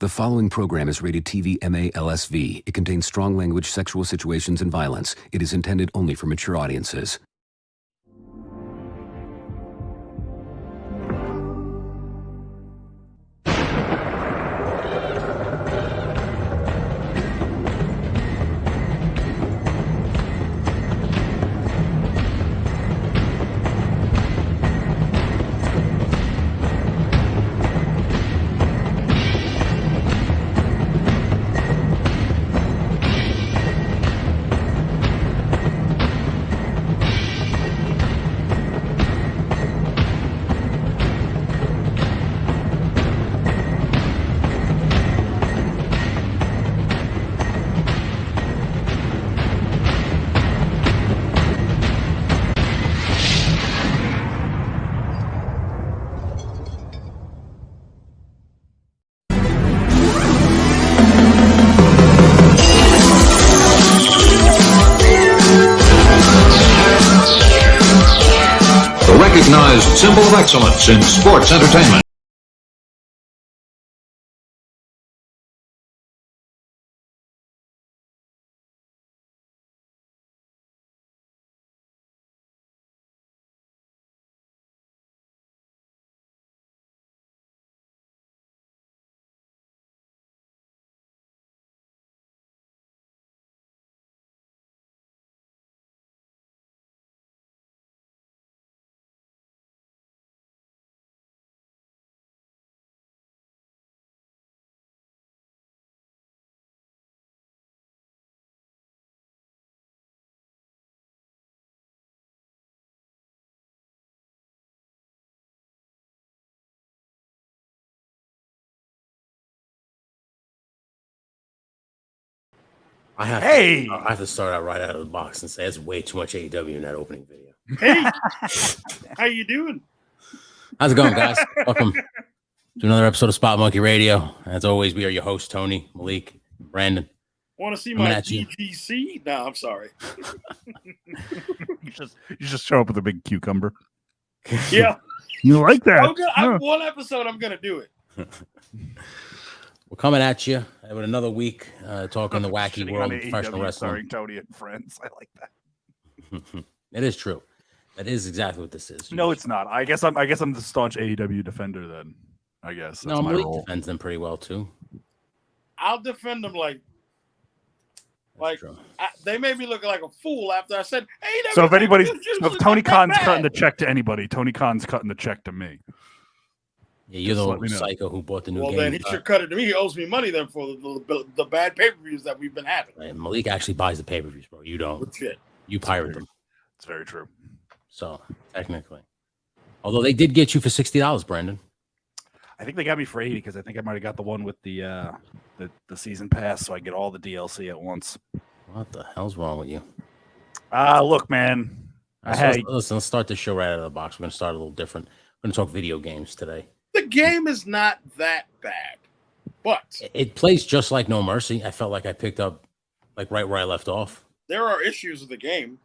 The following program is rated TV MA-LSV. It contains strong language, sexual situations, and violence. It is intended only for mature audiences. Recognized symbol of excellence in sports entertainment. I have to start out right out of the box and say there's way too much AEW in that opening video. Hey, how you doing? How's it going, guys? Welcome to another episode of Spot Monkey Radio. As always, we are your hosts, Tony, Malik, Brandon. Want to see my DGC? No, I'm sorry. you just show up with a big cucumber. Yeah, you like that? One episode, I'm gonna do it. We're coming at you with another week talking the wacky world of professional wrestling. Starring Tony and friends. I like that. It is true. That is exactly what this is. No, it's not. I guess I'm the staunch AEW defender then. I guess. That's my role. Defends them pretty well too. I'll defend them they made me look like a fool after I said, "Hey." So if Tony Khan's cutting the check to anybody, Tony Khan's cutting the check to me. Yeah, you're the psycho who bought the new game. Well, then he should cut it to me. He owes me money then for the bad pay-per-views that we've been having. Right, Malik actually buys the pay-per-views, bro. You don't. Legit. You pirate them. It's very true. So, technically. Although they did get you for $60, Brandon. I think they got me for $80 because I think I might have got the one with the season pass so I get all the DLC at once. What the hell's wrong with you? Look, man. Listen, let's start this show right out of the box. We're going to start a little different. We're going to talk video games today. The game is not that bad, but it plays just like No Mercy. I felt like I picked up right where I left off. There are issues with the game.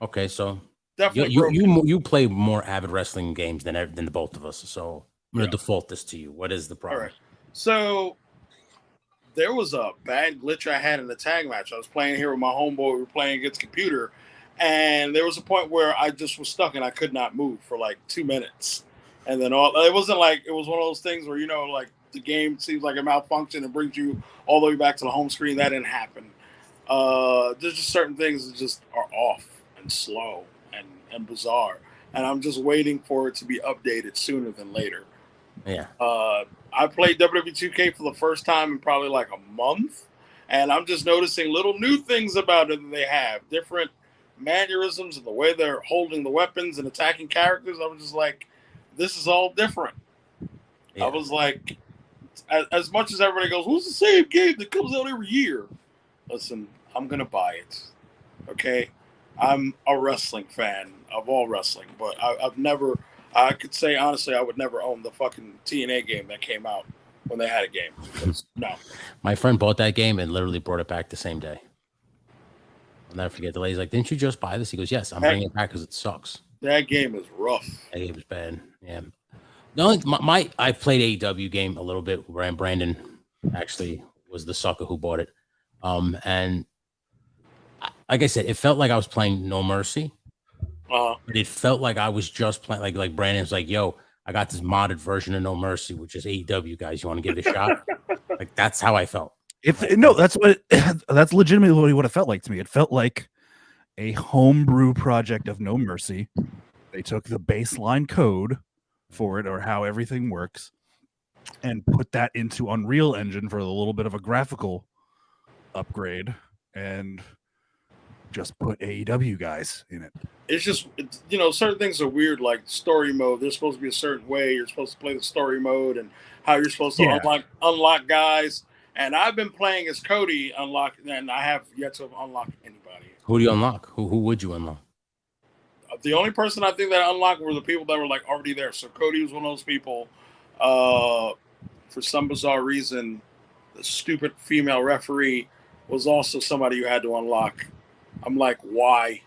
Okay, so definitely you play more avid wrestling games than the both of us. So I'm going to default this to you. What is the problem? All right. So there was a bad glitch I had in the tag match. I was playing here with my homeboy. We were playing against computer, and there was a point where I just was stuck and I could not move for like 2 minutes. And then it wasn't like it was one of those things where, like the game seems like it malfunctioned and brings you all the way back to the home screen. That didn't happen. There's just certain things that just are off and slow and bizarre. And I'm just waiting for it to be updated sooner than later. Yeah. I played WWE 2K for the first time in probably like a month. And I'm just noticing little new things about it that they have. Different mannerisms and the way they're holding the weapons and attacking characters. I was just like, this is all different. Yeah. I was like, as much as everybody goes, who's the same game that comes out every year? Listen, I'm going to buy it. Okay? I'm a wrestling fan of all wrestling, but I could say honestly, I would never own the fucking TNA game that came out when they had a game. No. My friend bought that game and literally brought it back the same day. I'll never forget the lady's like, didn't you just buy this? He goes, yes, I'm bringing it back because it sucks. That game is rough. That game is bad. Yeah. The only I've played AEW game a little bit. Brandon actually was the sucker who bought it. And like I said, it felt like I was playing No Mercy, but it felt like I was just playing like Brandon's like, yo, I got this modded version of No Mercy, which is AEW, guys. You want to give it a shot? Like that's how I felt. That's legitimately what it felt like to me. It felt like a homebrew project of No Mercy. They took the baseline code for it or how everything works and put that into Unreal Engine for a little bit of a graphical upgrade and just put AEW guys in it. It's just, certain things are weird, like story mode. There's supposed to be a certain way you're supposed to play the story mode and how you're supposed to unlock guys. And I've been playing as Cody and I have yet to unlock anybody. Who do you unlock? Who would you unlock? The only person I think that I unlocked were the people that were like already there. So Cody was one of those people. For some bizarre reason, the stupid female referee was also somebody you had to unlock. I'm like, why?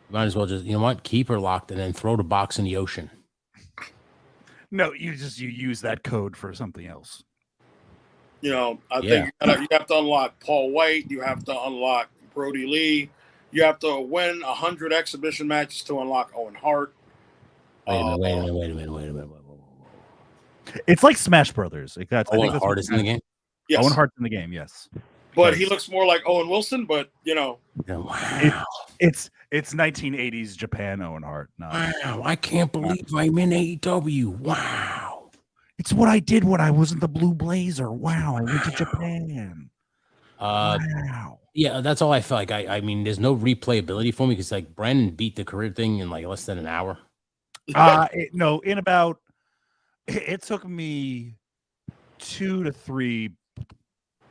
You might as well just, keep her locked and then throw the box in the ocean. No, you use that code for something else. I think you have to unlock Paul White. You have to unlock Brody Lee. You have to win 100 exhibition matches to unlock Owen Hart. Wait a minute. It's like Smash Brothers. Like that's Owen Hart is in the game? Yes. Owen Hart's in the game, yes. But he looks more like Owen Wilson, but Wow. It's 1980s Japan Owen Hart. Wow, I can't believe I'm in AEW. Wow. It's what I did when I was in the Blue Blazer. Wow, I went to Japan. Wow. Yeah, that's all I felt like. I mean, there's no replayability for me because like Brandon beat the career thing in like less than an hour. It took me 2 to 3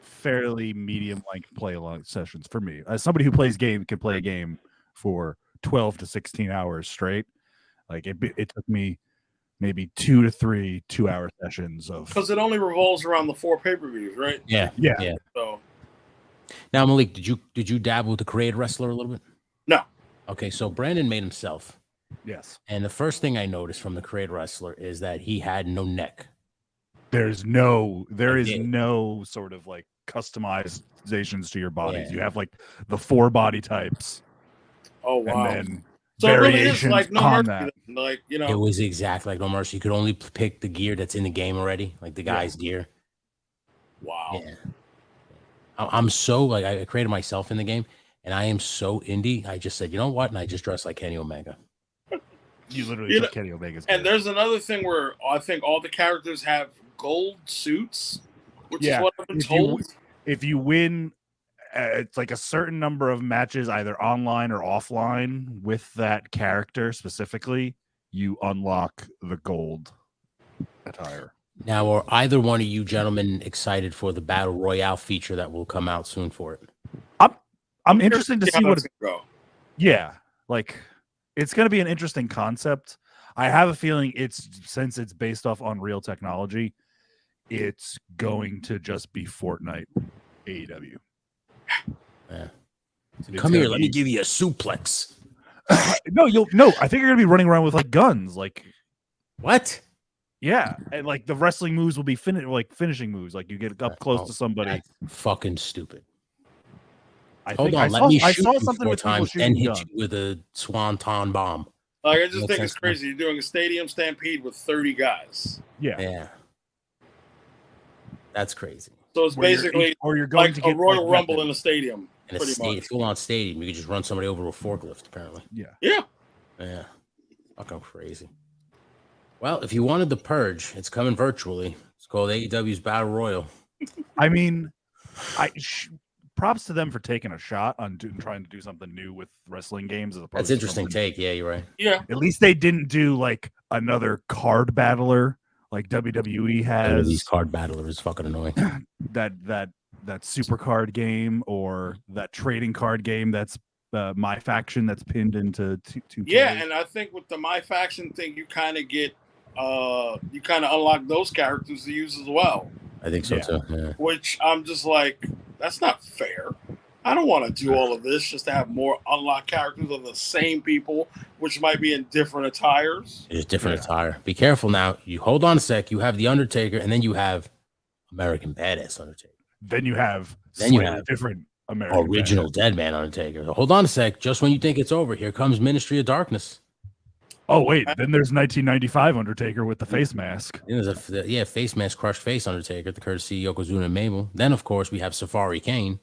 fairly medium length play along sessions for me. As somebody who plays game can play a game for 12 to 16 hours straight. Like it took me maybe 2 to 3 2-hour sessions of, because it only revolves around the 4 pay-per-views, right? Yeah. So now, Malik, did you dabble with the created wrestler a little bit? No. Okay, so Brandon made himself. yes. And the first thing I noticed from the created wrestler is that he had no neck. There is no sort of like customizations to your bodies. Yeah. You have like the 4 body types. Oh wow. And then so it really is variations like No on Mercy. that. Like, It was exactly like No Mercy. You could only pick the gear that's in the game already, like the guy's gear. Wow. Yeah. I'm so like I created myself in the game, and I am so indie. I just said, you know what, and I just dressed like Kenny Omega. You literally took Kenny Omega's gear. And there's another thing where I think all the characters have gold suits, which is what I've been told. If you win, it's like a certain number of matches, either online or offline, with that character specifically, you unlock the gold attire. Now, are either one of you gentlemen excited for the Battle Royale feature that will come out soon for it? I'm interested to see what it's going to go. Yeah, like it's going to be an interesting concept. I have a feeling since it's based off Unreal technology, it's going to just be Fortnite AEW. Yeah. So come here, let me give you a suplex. No, I think you're going to be running around with like guns, like what? Yeah, and like the wrestling moves will be finishing moves. Like you get up close to somebody. That's fucking stupid. Hold on, let me shoot you something 4 times and hit you with a swanton bomb. Like I just think it's crazy. You're doing a stadium stampede with 30 guys. Yeah. That's crazy. So it's basically you're going like to get a Royal Rumble in a stadium. In a full-on stadium, you could just run somebody over with a forklift. Apparently. Yeah. Fucking crazy. Well, if you wanted the purge, it's coming virtually. It's called AEW's Battle Royal. I mean, props to them for taking a shot on trying to do something new with wrestling games. That's interesting take. Yeah, you're right. Yeah. At least they didn't do like another card battler like WWE has. These card battlers is fucking annoying. that super card game or that trading card game that's My Faction that's pinned into two. Yeah, and I think with the My Faction thing, you kind of get you kind of unlock those characters to use as well. I think so too. Yeah. Which I'm just like, that's not fair. I don't want to do all of this just to have more unlocked characters of the same people, which might be in different attires. It's different attire. Be careful now. You hold on a sec. You have the Undertaker, and then you have American Badass Undertaker. Then you have different American Original Badass. Dead Man Undertaker. Hold on a sec. Just when you think it's over, here comes Ministry of Darkness. Oh wait, then there's 1995 Undertaker with the face mask. Then there's face mask, crushed face Undertaker, the courtesy of Yokozuna and Mabel. Then of course we have Safari Kane,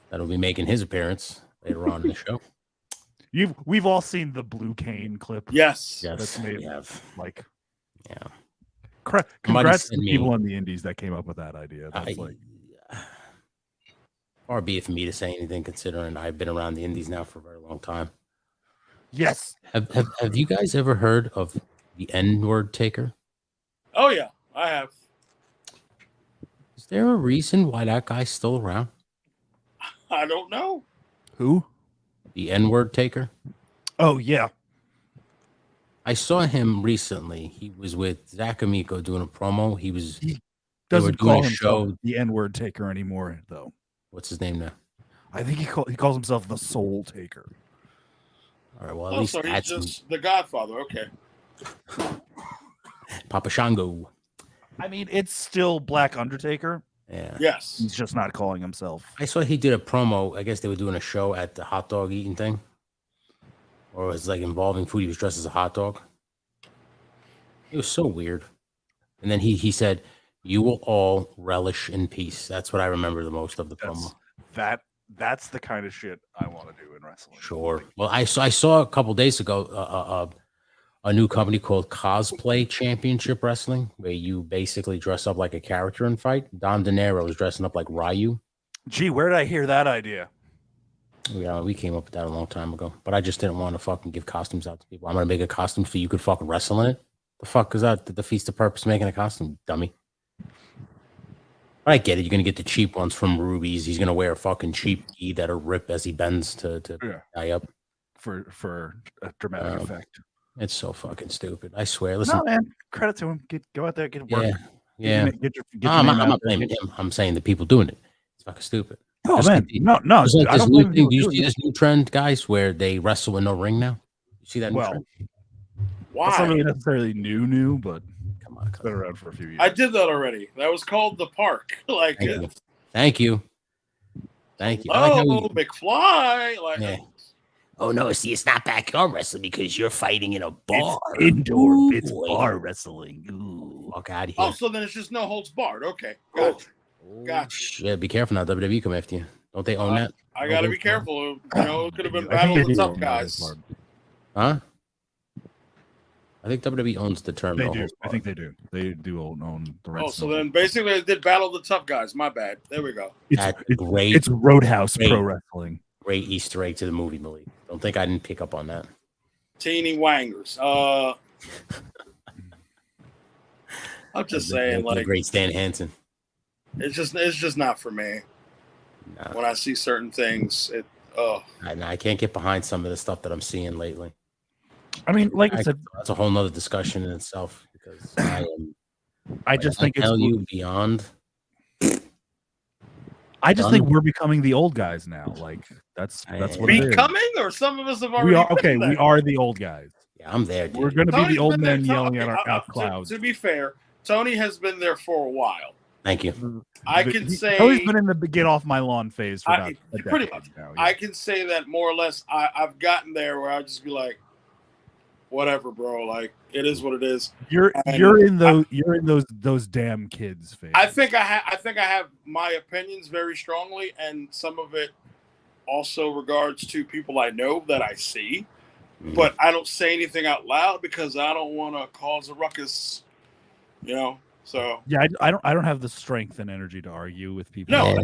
that'll be making his appearance later on in the show. We've all seen the Blue Cane clip. Yes. That's made we have. like, Yeah. Congrats to the people on the indies that came up with that idea. That's Far be it for me to say anything, considering I've been around the indies now for a very long time. Yes. Have you guys ever heard of the N-word taker? Oh yeah, I have. Is there a reason why that guy's still around? I don't know. Who? The N-word taker? Oh yeah. I saw him recently. He was with Zach Amico doing a promo. He Doesn't doing call a himself show. the N-word taker anymore, though. What's his name now? I think he calls himself the Soul Taker. All right, well, at least so he's that's just the Godfather. Okay. Papa Shango. I mean, it's still Black Undertaker. Yeah. Yes. He's just not calling himself. I saw he did a promo. I guess they were doing a show at the hot dog eating thing. Or it was like involving food. He was dressed as a hot dog. It was so weird. And then he said, "You will all relish in peace." That's what I remember the most of the promo. That's the kind of shit I want to do in wrestling. Sure. Well, I saw a couple days ago a new company called Cosplay Championship Wrestling, where you basically dress up like a character and fight. Dom De Niro is dressing up like Ryu. Gee, where did I hear that idea? Yeah, we came up with that a long time ago, but I just didn't want to fucking give costumes out to people. I'm gonna make a costume so you could fucking wrestle in it. The fuck is that? The defeats the purpose of making a costume, dummy. I get it. You're gonna get the cheap ones from Ruby's. He's gonna wear a fucking cheap gi that'll rip as he bends to tie up for a dramatic effect. It's so fucking stupid. I swear. Listen, no man, credit to him. Go out there, get work. Yeah. Get your I'm not blaming him. I'm saying the people doing it. It's fucking stupid. Oh man, no. Like I don't do you do see this new trend, guys, where they wrestle in no ring now? You see that? Well, trend? Why? That's not really necessarily new, but come on, it's been around for a few years. I did that already. That was called the Park. Like, thank you. Oh, McFly. Like, yeah. Oh no, see, it's not backyard wrestling because you're fighting in a bar. It's indoor. Ooh, it's boy. bar wrestling. Ooh. Fuck out of here. Oh, so then it's just no holds barred. Okay, gotcha. Yeah, be careful now. WWE come after you. Don't they own that? I got to be careful. You know, it could have been Battle of the Tough Guys. Huh? I think WWE owns the term. They do. I think they do. They do own the rights. Oh, so then basically they did Battle of the Tough Guys. My bad. There we go. It's great. It's Roadhouse Pro Wrestling. Great Easter egg to the movie, Malik. Don't think I didn't pick up on that. Teeny Wangers. I'm just saying, like, great Stan Hansen. It's just not for me. Nah. When I see certain things, I can't get behind some of the stuff that I'm seeing lately. I mean, like I said, that's a whole nother discussion in itself because I just think tell you beyond. I just think we're becoming the old guys now. Like that's what becoming, or some of us have already. We are okay. We are the old guys. Yeah, I'm there. Dude. We're going to be the old men yelling at our clouds. To be fair, Tony has been there for a while. Thank you. I can say Tony's been in the get off my lawn phase for about pretty much. Now, yeah. I can say that more or less. I've gotten there where I just be like, whatever, bro. Like it is what it is. You're in those damn kids phase. I think I have my opinions very strongly, and some of it also regards to people I know that I see, but I don't say anything out loud because I don't want to cause a ruckus. You know. So yeah, I don't have the strength and energy to argue with people. No,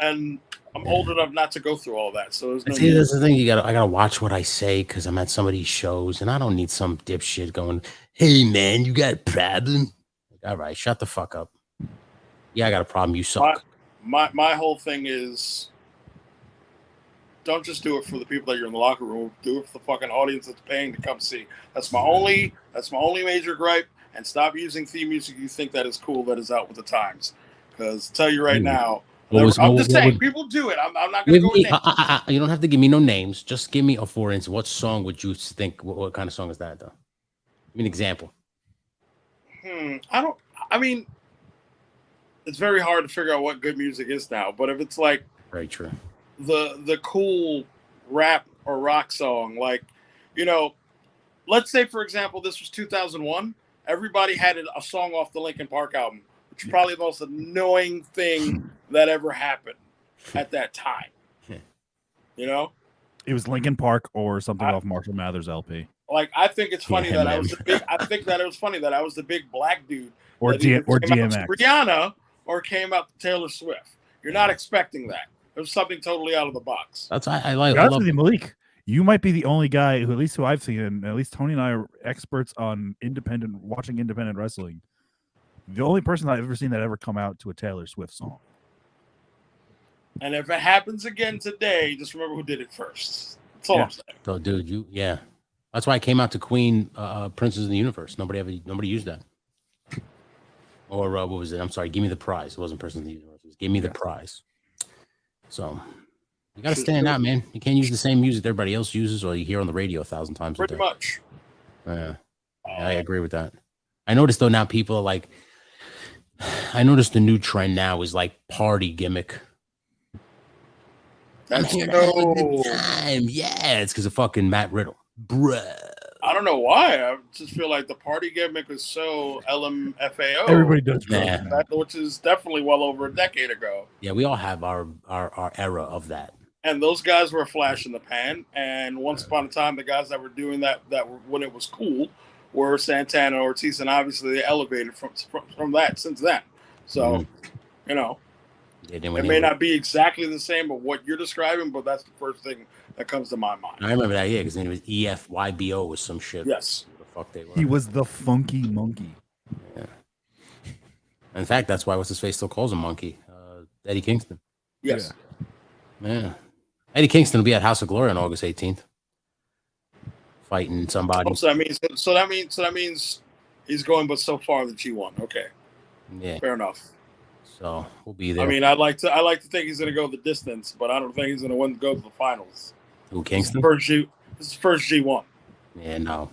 and I'm old enough not to go through all that. So there's no. See, that's the thing. I gotta watch what I say because I'm at some of these shows, and I don't need some dipshit going, "Hey man, you got a problem?" Like, all right, shut the fuck up. Yeah, I got a problem. You suck. My whole thing is, don't just do it for the people that you're in the locker room. Do it for the fucking audience that's paying to come see. That's my only major gripe. And stop using theme music you think that is cool that is out with the times. Because tell you right now, I'm just saying, people do it. I'm not going to go with names. You don't have to give me no names. Just give me a for instance. What song would you think? What kind of song is that, though? Give me an example. it's very hard to figure out what good music is now. But if it's like Very true. the cool rap or rock song, like, you know, let's say for example this was 2001, everybody had a song off the Linkin Park album, which is probably the most annoying thing that ever happened at that time. You know, It was Linkin Park or something off Marshall Mathers LP. like I think it's funny that I was the big. I think that it was funny that I was the big black dude Or that either came out DMX. to Rihanna or came out to Taylor Swift. You're not expecting that. It was something totally out of the box. That's I To like. be I honest love with you, Malik, you might be the only guy who, at least who I've seen, and at least Tony and I are experts on watching independent wrestling. The only person I've ever seen that ever come out to a Taylor Swift song. And if it happens again today, just remember who did it first. That's all I'm saying. So, dude, that's why I came out to Queen, Princess of the Universe. Nobody used that. Or what was it? I'm sorry. Give me the prize. It wasn't Princess of the Universe. It was Give me the prize. So you got to stand out, man. You can't use the same music that everybody else uses, or you hear on the radio 1,000 times. Pretty much. Yeah, I agree with that. I noticed though now people are like, I noticed the new trend now is like party gimmick. That's I'm here to have a good time. Yeah, it's because of fucking Matt Riddle, bruh. I don't know why. I just feel like the party gimmick is so LMFAO. Everybody does, which is definitely well over a decade ago. Yeah, we all have our era of that. And those guys were a flash in the pan. And once upon a time, the guys that were doing that were, when it was cool, were Santana, Ortiz, and obviously they elevated from that since then. So, you know, it may not be exactly the same of what you're describing, but that's the first thing that comes to my mind. I remember that, yeah, because his name was EFYBO or some shit. Yes. What the fuck they were. He was the funky monkey. Yeah. In fact, that's why what's his face still calls him Monkey. Eddie Kingston. Yes. Yeah. Eddie Kingston will be at House of Glory on August 18th, fighting somebody. Oh, so that means he's going, but so far the G1. Okay. Yeah. Fair enough. So we'll be there. I mean, I like to think he's going to go the distance, but I don't think he's going to go to the finals. Who, Kingston? This is first G1. Yeah, no,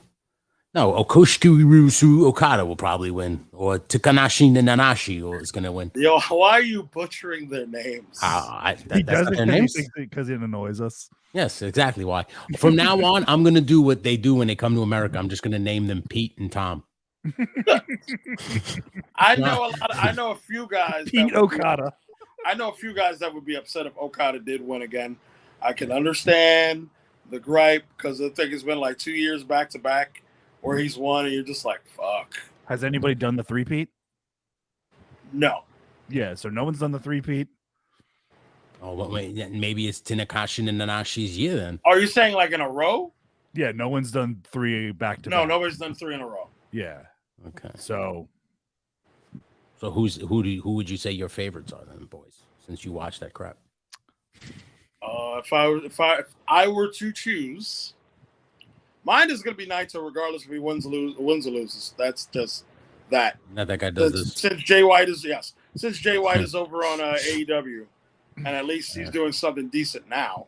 Okoshiki Okada will probably win, or Takanashi Nanashi is going to win. Yo, why are you butchering their names? He does it their names? because it annoys us. Yes, exactly why. From now on, I'm going to do what they do when they come to America. I'm just going to name them Pete and Tom. I know a few guys. Pete Okada. I know a few guys that would be upset if Okada did win again. I can understand the gripe because I think it's been like 2 years back to back where he's won, and you're just like, fuck. Has anybody done the three-peat? No. Yeah, so no one's done the three-peat. Oh, well, wait, maybe it's Tanakashi and Nanashi's year then. Are you saying like in a row? Yeah, no one's done three back to back. No, nobody's done three in a row. Yeah. Okay. So who would you say your favorites are then, boys? Since you watch that crap. If I were to choose, mine is going to be Naito, regardless if he wins or loses. That's just that. Not that guy does this. Since Jay White is over on AEW, and at least he's doing something decent now.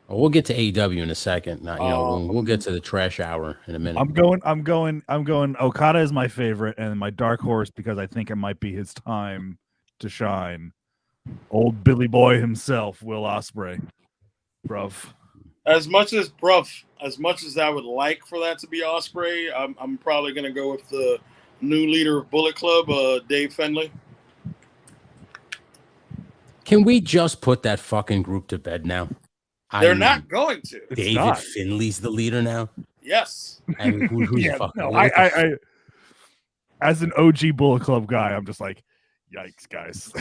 Well, we'll get to AEW in a second. Now, we'll get to the trash hour in a minute. I'm going. Okada is my favorite, and my dark horse because I think it might be his time to shine. Old Billy Boy himself, Will Ospreay, bruv. As much as I would like for that to be Ospreay, I'm probably going to go with the new leader of Bullet Club, Dave Finlay. Can we just put that fucking group to bed now? They're not going to. David Finley's the leader now. Yes. I mean, who's Yeah, fucking? no, I as an OG Bullet Club guy, I'm just like, yikes, guys.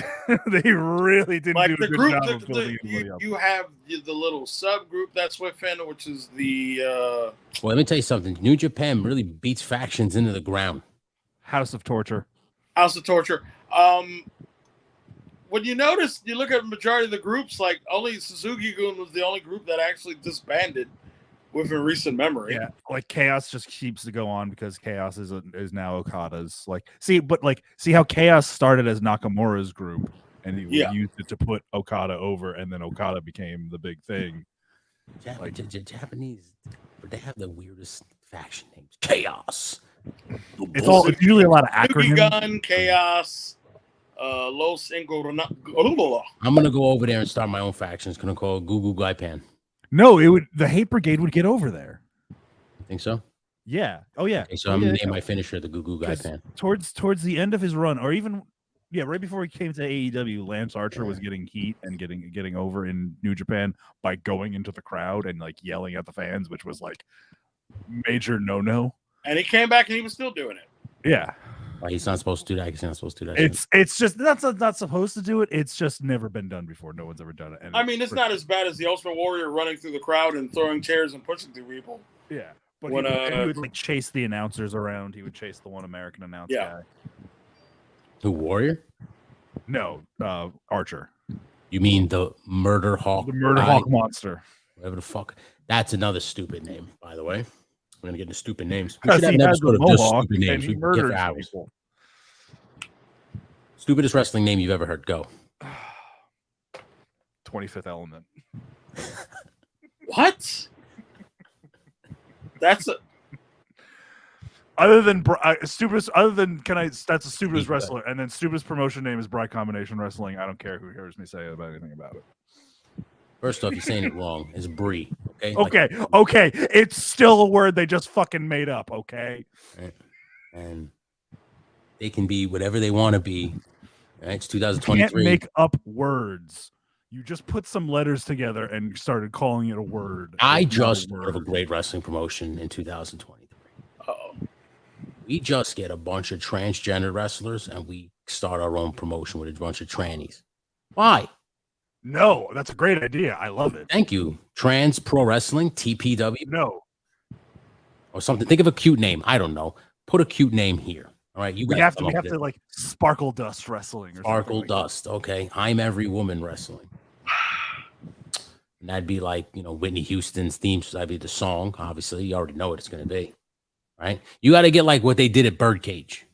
They really didn't Like do a the good group, job of building anybody up. you have the little subgroup that's within, which is the. Well, let me tell you something. New Japan really beats factions into the ground. House of Torture. House of Torture. When you notice, you look at the majority of the groups, like only Suzuki-gun was the only group that actually disbanded within recent memory. Yeah, like Chaos just keeps to go on because Chaos is now Okada's. See how Chaos started as Nakamura's group, and he used it to put Okada over, and then Okada became the big thing. Japanese, they have the weirdest faction names. Chaos. It's usually a lot of acronyms. Suzuki-gun, Chaos. Los Ingorona. I'm gonna go over there and start my own faction. It's gonna call Goo Gaipan. No, it would. The Hate Brigade would get over there. Think so? Yeah. Oh yeah. Okay, so I'm gonna name my finisher the Goo Gaipan. Towards the end of his run, or even right before he came to AEW, Lance Archer was getting heat and getting over in New Japan by going into the crowd and like yelling at the fans, which was like major no. And he came back and he was still doing it. Yeah. Well, he's not supposed to do that. He's not supposed to do that. It's just not supposed to do it. It's just never been done before. No one's ever done it. And I mean, it's not as bad as the Ultimate Warrior running through the crowd and throwing chairs and pushing through people. Yeah, but he would like chase the announcers around. He would chase the one American announce guy. The Warrior? No, Archer. You mean the Murder Hawk? The Murder Hawk monster. Whatever the fuck. That's another stupid name, by the way. We're gonna get into stupid names. We should have an episode of just stupid names. We can get for hours. People. Stupidest wrestling name you've ever heard. Go. 25th Element. What? That's a. Other than stupidest. Other than that's the stupidest wrestler, and then stupidest promotion name is Bright Combination Wrestling. I don't care who hears me say about anything about it. First off, you're saying it wrong. It's Brie. Okay. Okay. It's still a word they just fucking made up. Okay. Right. And they can be whatever they want to be. Right? It's 2023. You can't make up words. You just put some letters together and started calling it a word. I just thought of a great wrestling promotion in 2023. We just get a bunch of transgender wrestlers and we start our own promotion with a bunch of trannies. Why? No, that's a great idea. I love it. Thank you. Trans Pro Wrestling, TPW. No. Or something. Think of a cute name. I don't know. Put a cute name here. All right. We have to like Sparkle Dust Wrestling. Or Sparkle Dust. Okay. I'm Every Woman Wrestling. And that'd be like, Whitney Houston's theme. So that'd be the song. Obviously, you already know what it's going to be. Right. You got to get like what they did at Birdcage.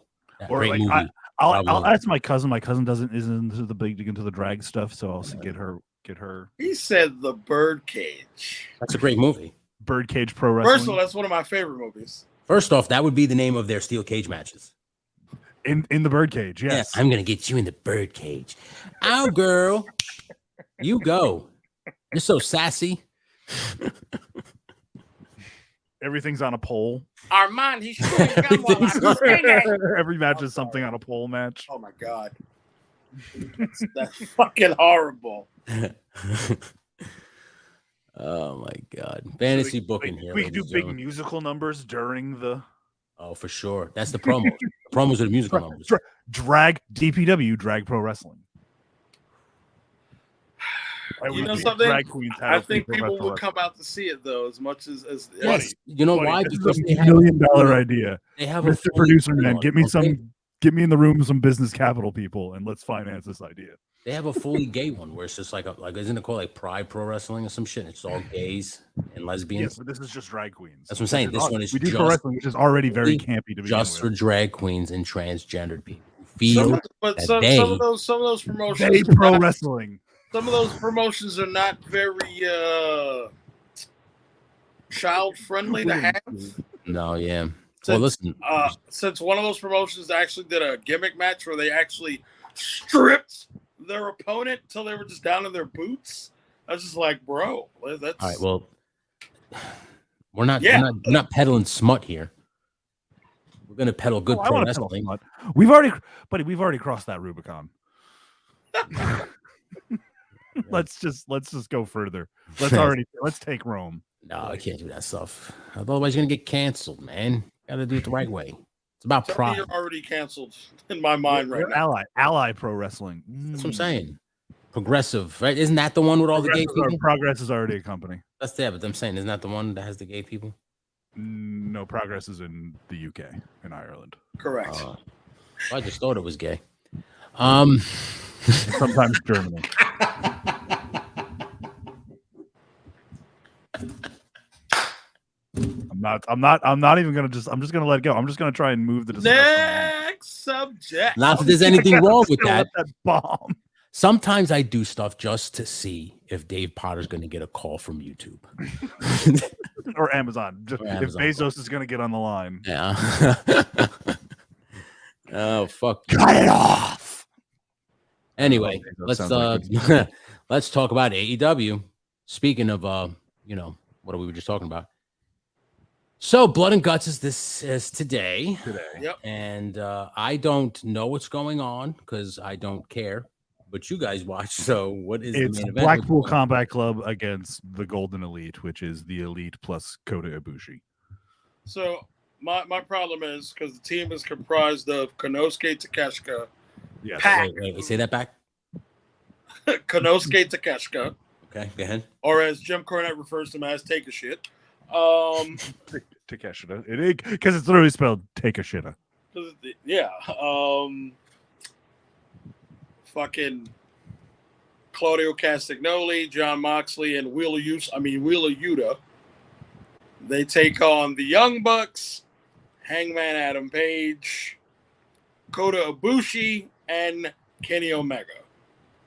Or great like, movie. I'll ask my cousin. My cousin isn't into the drag stuff, so I'll get her. He said the Birdcage. That's a great movie. Birdcage Pro Wrestling. First of all, that's one of my favorite movies. First off, that would be the name of their steel cage matches. In the Birdcage, yes. Yeah, I'm gonna get you in the Birdcage. Ow, girl, you go. You're so sassy. Everything's on a pole. Armand, he's every match is something on a pole match. Oh my god, that's fucking horrible. Oh my god, fantasy booking here. We could do big musical numbers during the. Oh, for sure. That's the promo. The promos are the musical numbers. Drag DPW, Drag Pro Wrestling. You know something? I think people would come out to see it though, as much as yes. You know why? Because they have $1 million idea. They have Mr. Producer Man, get me in the room with some business capital people, and let's finance this idea. They have a fully gay one where it's just like isn't it called like Pride Pro Wrestling or some shit? It's all gays and lesbians. Yes, but this is just drag queens. That's what I'm saying. This one is we do pro wrestling, which is already very campy to be just for drag queens and transgendered people. Some of those promotions. They pro wrestling. Some of those promotions are not very child friendly to have. No, yeah. Well, listen. Since one of those promotions actually did a gimmick match where they actually stripped their opponent until they were just down in their boots, I was just like, bro, that's all right. Well, we're not peddling smut here. We're gonna peddle good pro wrestling. We've already crossed that Rubicon. Let's just go further. Let's take Rome. No, I can't do that stuff. Otherwise, you're gonna get canceled, man. Got to do it the right way. It's about pride. You're already canceled in my mind right now. Ally Pro Wrestling. That's what I'm saying. Progressive, right? Isn't that the one with all the gay people? Progress is already a company. That's there, but I'm saying, isn't that the one that has the gay people? No, Progress is in the UK, in Ireland. Correct. Well, I just thought it was gay. Sometimes Germany. I'm not even gonna I'm just gonna let it go. I'm just gonna try and move the discussion. Next subject. Not that there's anything wrong with that. That bomb. Sometimes I do stuff just to see if Dave Potter's gonna get a call from YouTube. or Amazon. If Bezos is gonna get on the line. Yeah. Oh fuck. Cut it off. Anyway, that let's sounds like let's talk about AEW. Speaking of what we were just talking about. So Blood and Guts is today. Yep. And I don't know what's going on because I don't care. But you guys watch. So what is It's the main event? Blackpool Combat Club against the Golden Elite, which is the Elite plus Kota Ibushi. So my problem is because the team is comprised of Konosuke Takeshita, Yes. Pac, Wait, say that back. Konosuke Takeshita, Okay, go ahead. or as Jim Cornette refers to him as, take a shit. Takeshita, because it's literally spelled take a shitta. Yeah. Fucking Claudio Castagnoli, John Moxley, and Wheeler Yuta. They take on the Young Bucks, Hangman Adam Page, Kota Ibushi, and Kenny Omega.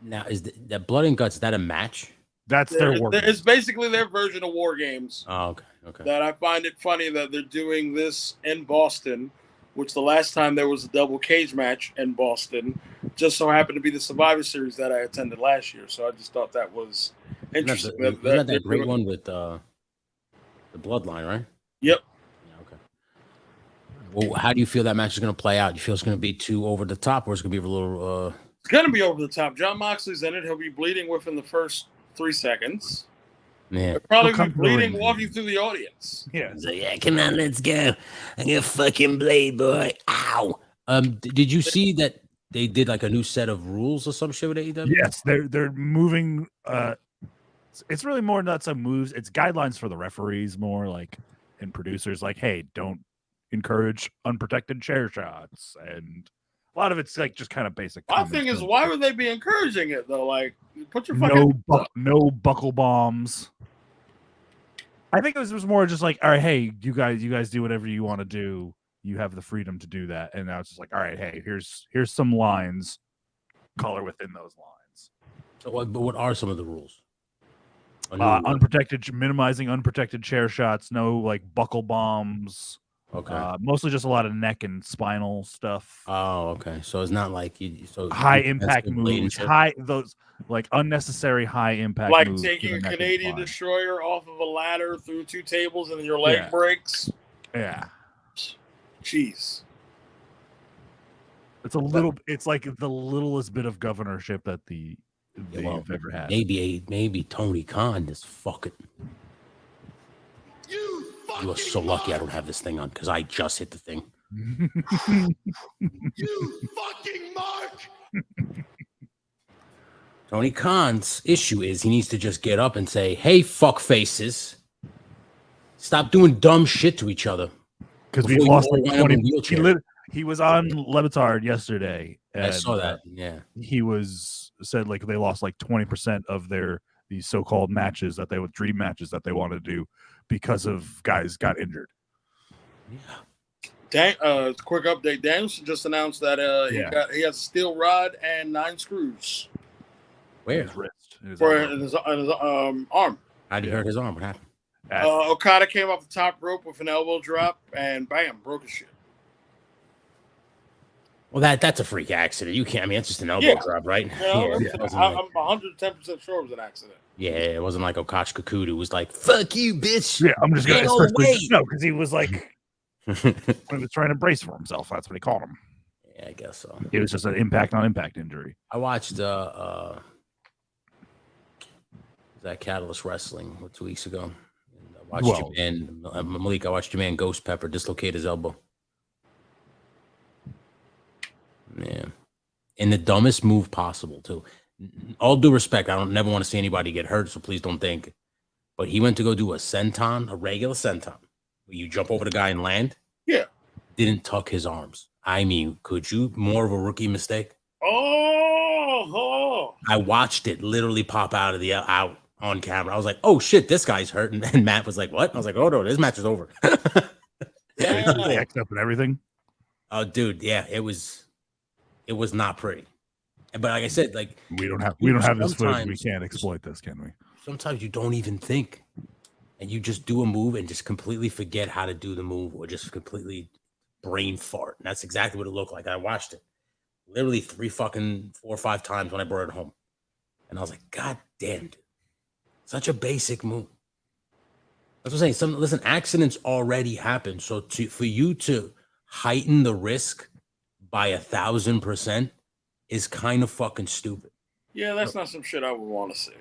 Now, is that Blood and Guts? Is that a match? That's their war. It's basically their version of War Games. Oh, okay. That I find it funny that they're doing this in Boston, which the last time there was a double cage match in Boston just so happened to be the Survivor Series that I attended last year. So I just thought that was interesting. Isn't that great one with the Bloodline, right? Yep. Yeah, okay. Well, how do you feel that match is going to play out? You feel it's going to be too over the top, or it's going to be a little? It's going to be over the top. John Moxley's in it. He'll be bleeding within the first 3 seconds. Yeah. He'll probably He'll be come bleeding through. walking through the audience. Yeah. So yeah, come on, let's go. I'm gonna fucking bleed, boy. Ow. Did you see that they did like a new set of rules or some shit with AEW? Yes, they're moving. It's really more not some moves. It's guidelines for the referees more like and producers. Like, hey, don't encourage unprotected chair shots, and a lot of it's like just kind of basic. My thing is, why would they be encouraging it though? Like, put your fucking no buckle bombs. I think it was more just like, all right, hey, you guys do whatever you want to do. You have the freedom to do that. And now it's just like, all right, hey, here's some lines, color within those lines. So what are some of the rules? Minimizing unprotected chair shots, no like buckle bombs. Okay. Mostly just a lot of neck and spinal stuff. Oh, okay. So it's not like high impact moves, those like unnecessary high impact like moves. taking a Canadian destroyer off of a ladder through 2 tables and then your leg breaks. Yeah. Jeez. It's like the littlest bit of governorship that they've ever had. Maybe Tony Khan is fucking. You are so lucky I don't have this thing on because I just hit the thing. You fucking mark! Tony Khan's issue is he needs to just get up and say, "Hey, fuck faces, stop doing dumb shit to each other." Because we lost like 20. He was on Levitard yesterday. And, I saw that. Yeah, he said like they lost like 20% of these so-called matches that dream matches that they wanted to do because of guys got injured. Yeah. Quick update. Danielson just announced that he has a steel rod and 9 screws. Where? His wrist. In his arm. How did he hurt his arm? What happened? Okada came off the top rope with an elbow drop and bam, broke his shit. Well, that's a freak accident. You can't. I mean, it's just an elbow drop, right? I'm 110% sure it was an accident. Yeah, it wasn't like Okachka Kudu was like, "Fuck you, bitch." Yeah, I'm just gonna no, because he was like he was trying to brace for himself. That's what he called him. Yeah, I guess so. It was just an impact on impact injury. I watched that Catalyst Wrestling 2 weeks ago. I watched Malik. I watched your man Ghost Pepper dislocate his elbow. Yeah, in the dumbest move possible too. All due respect, I don't never want to see anybody get hurt, so please don't think. But he went to go do a senton, a regular senton, where you jump over the guy and land. Yeah, didn't tuck his arms. I mean, could you more of a rookie mistake? Oh! I watched it literally pop out on camera. I was like, "Oh shit, this guy's hurt," and Matt was like, "What?" I was like, "Oh no, this match is over." Yeah, they X'd up and everything. Oh, dude, yeah, it was not pretty. But like I said, like we don't have this footage. We can't exploit this, can we? Sometimes you don't even think, and you just do a move and just completely forget how to do the move, or just completely brain fart. And that's exactly what it looked like. I watched it. literally 4 or 5 times when I brought it home. And I was like, God damn, dude. Such a basic move. That's what I'm saying. Listen, accidents already happen. So for you to heighten the risk by 1,000% is kind of fucking stupid. Yeah, that's not some shit I would want to see.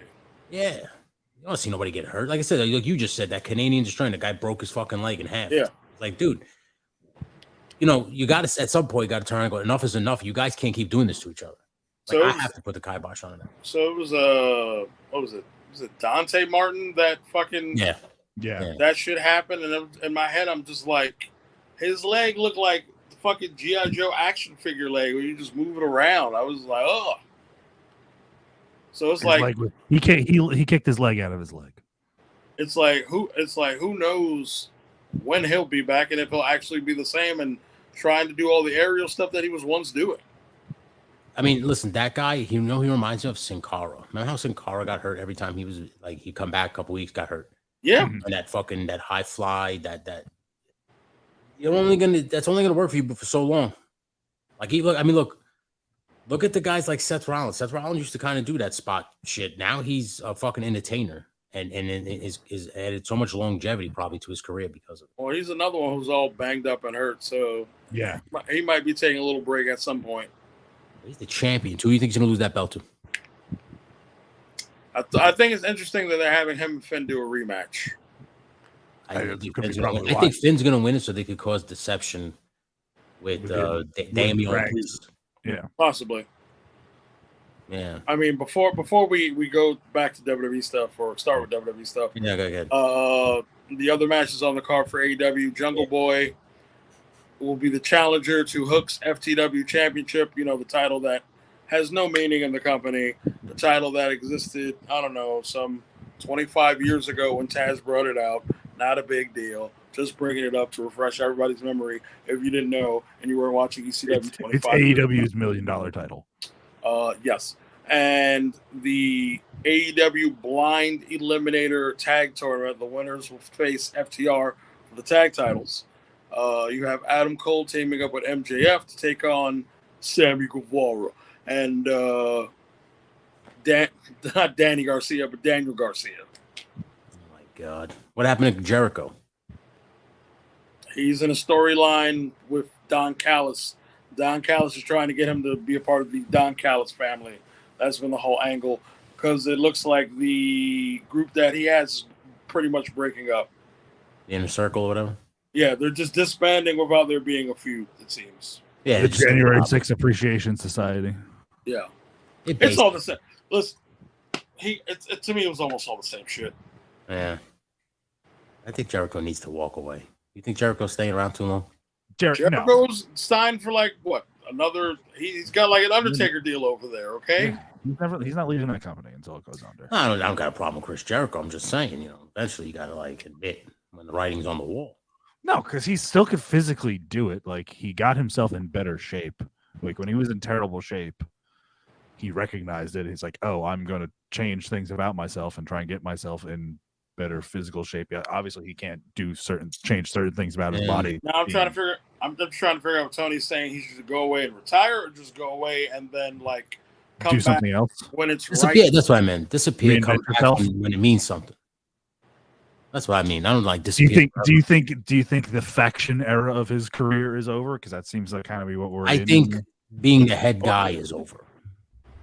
Yeah. You don't see nobody get hurt. Like I said, like you just said, that Canadian destroyer, the guy broke his fucking leg in half. Yeah. It's like, dude, you know, you got to, at some point, you got to turn around and go, enough is enough. You guys can't keep doing this to each other. Like, I have to put the kibosh on it. So it was, what was it? Was it Dante Martin that fucking... Yeah. That shit happened, and in my head, I'm just like, his leg looked like the fucking G.I. Joe action figure leg where you just move it around. I was like, oh. So it's like he kicked his leg out of his leg. It's like who knows when he'll be back and if he'll actually be the same and trying to do all the aerial stuff that he was once doing. I mean, listen, that guy, he reminds me of Sin Cara. Remember how Sin Cara got hurt every time he was like, he'd come back a couple weeks, got hurt. Yeah. And that high fly, that's only gonna work for you for so long. Like look at the guys like Seth Rollins. Seth Rollins used to kind of do that spot shit. Now he's a fucking entertainer and is added so much longevity probably to his career because of it. Well, he's another one who's all banged up and hurt. So yeah, he might be taking a little break at some point. He's the champion. Who do you think he's gonna lose that belt to? I think it's interesting that they're having him and Finn do a rematch. I think Finn's going to win it so they could cause deception with Damian Priest. Yeah, possibly. Yeah. I mean, before we go back to WWE stuff or start with WWE stuff. Yeah, go ahead. The other matches on the card for AEW, Jungle Boy will be the challenger to Hook's FTW Championship. You know, the title that has no meaning in the company. The title that existed, I don't know, some 25 years ago when Taz brought it out. Not a big deal. Just bringing it up to refresh everybody's memory if you didn't know and you weren't watching ECW 25 It's AEW's $1 million title. Yes. And the AEW Blind Eliminator Tag Tournament, the winners will face FTR for the tag titles. You have Adam Cole teaming up with MJF to take on Sammy Guevara. And not Danny Garcia, but Daniel Garcia. Oh my God. What happened to Jericho? He's in a storyline with Don Callis. Don Callis is trying to get him to be a part of the Don Callis family. That's been the whole angle because it looks like the group that he has is pretty much breaking up. The Inner Circle or whatever? Yeah, they're just disbanding without there being a feud, it seems. Yeah, the January 6th Appreciation Society. Yeah. It's all the same. Listen, to me, it was almost all the same shit. Yeah. I think Jericho needs to walk away. You think Jericho's staying around too long? Jericho's signed for like what? Another? He's got like an Undertaker deal over there. Okay. Yeah. He's not leaving that company until it goes under. I don't got a problem with Chris Jericho. I'm just saying, you know, eventually you got to like admit when the writing's on the wall. No, because he still could physically do it. Like he got himself in better shape. Like when he was in terrible shape, he recognized it. He's like, "Oh, I'm going to change things about myself and try and get myself in better physical shape." Yeah, obviously he can't change certain things about his body. Now I'm just trying to figure out what Tony's saying. He should go away and retire, or just go away and then like come do something back else when it's disappear. Right. That's what I meant. Disappear. Come back yourself? when it means something. That's what I mean. I don't like disappear. Do you think the faction era of his career is over? Because that seems like kind of be what we're. I think being the head guy is over.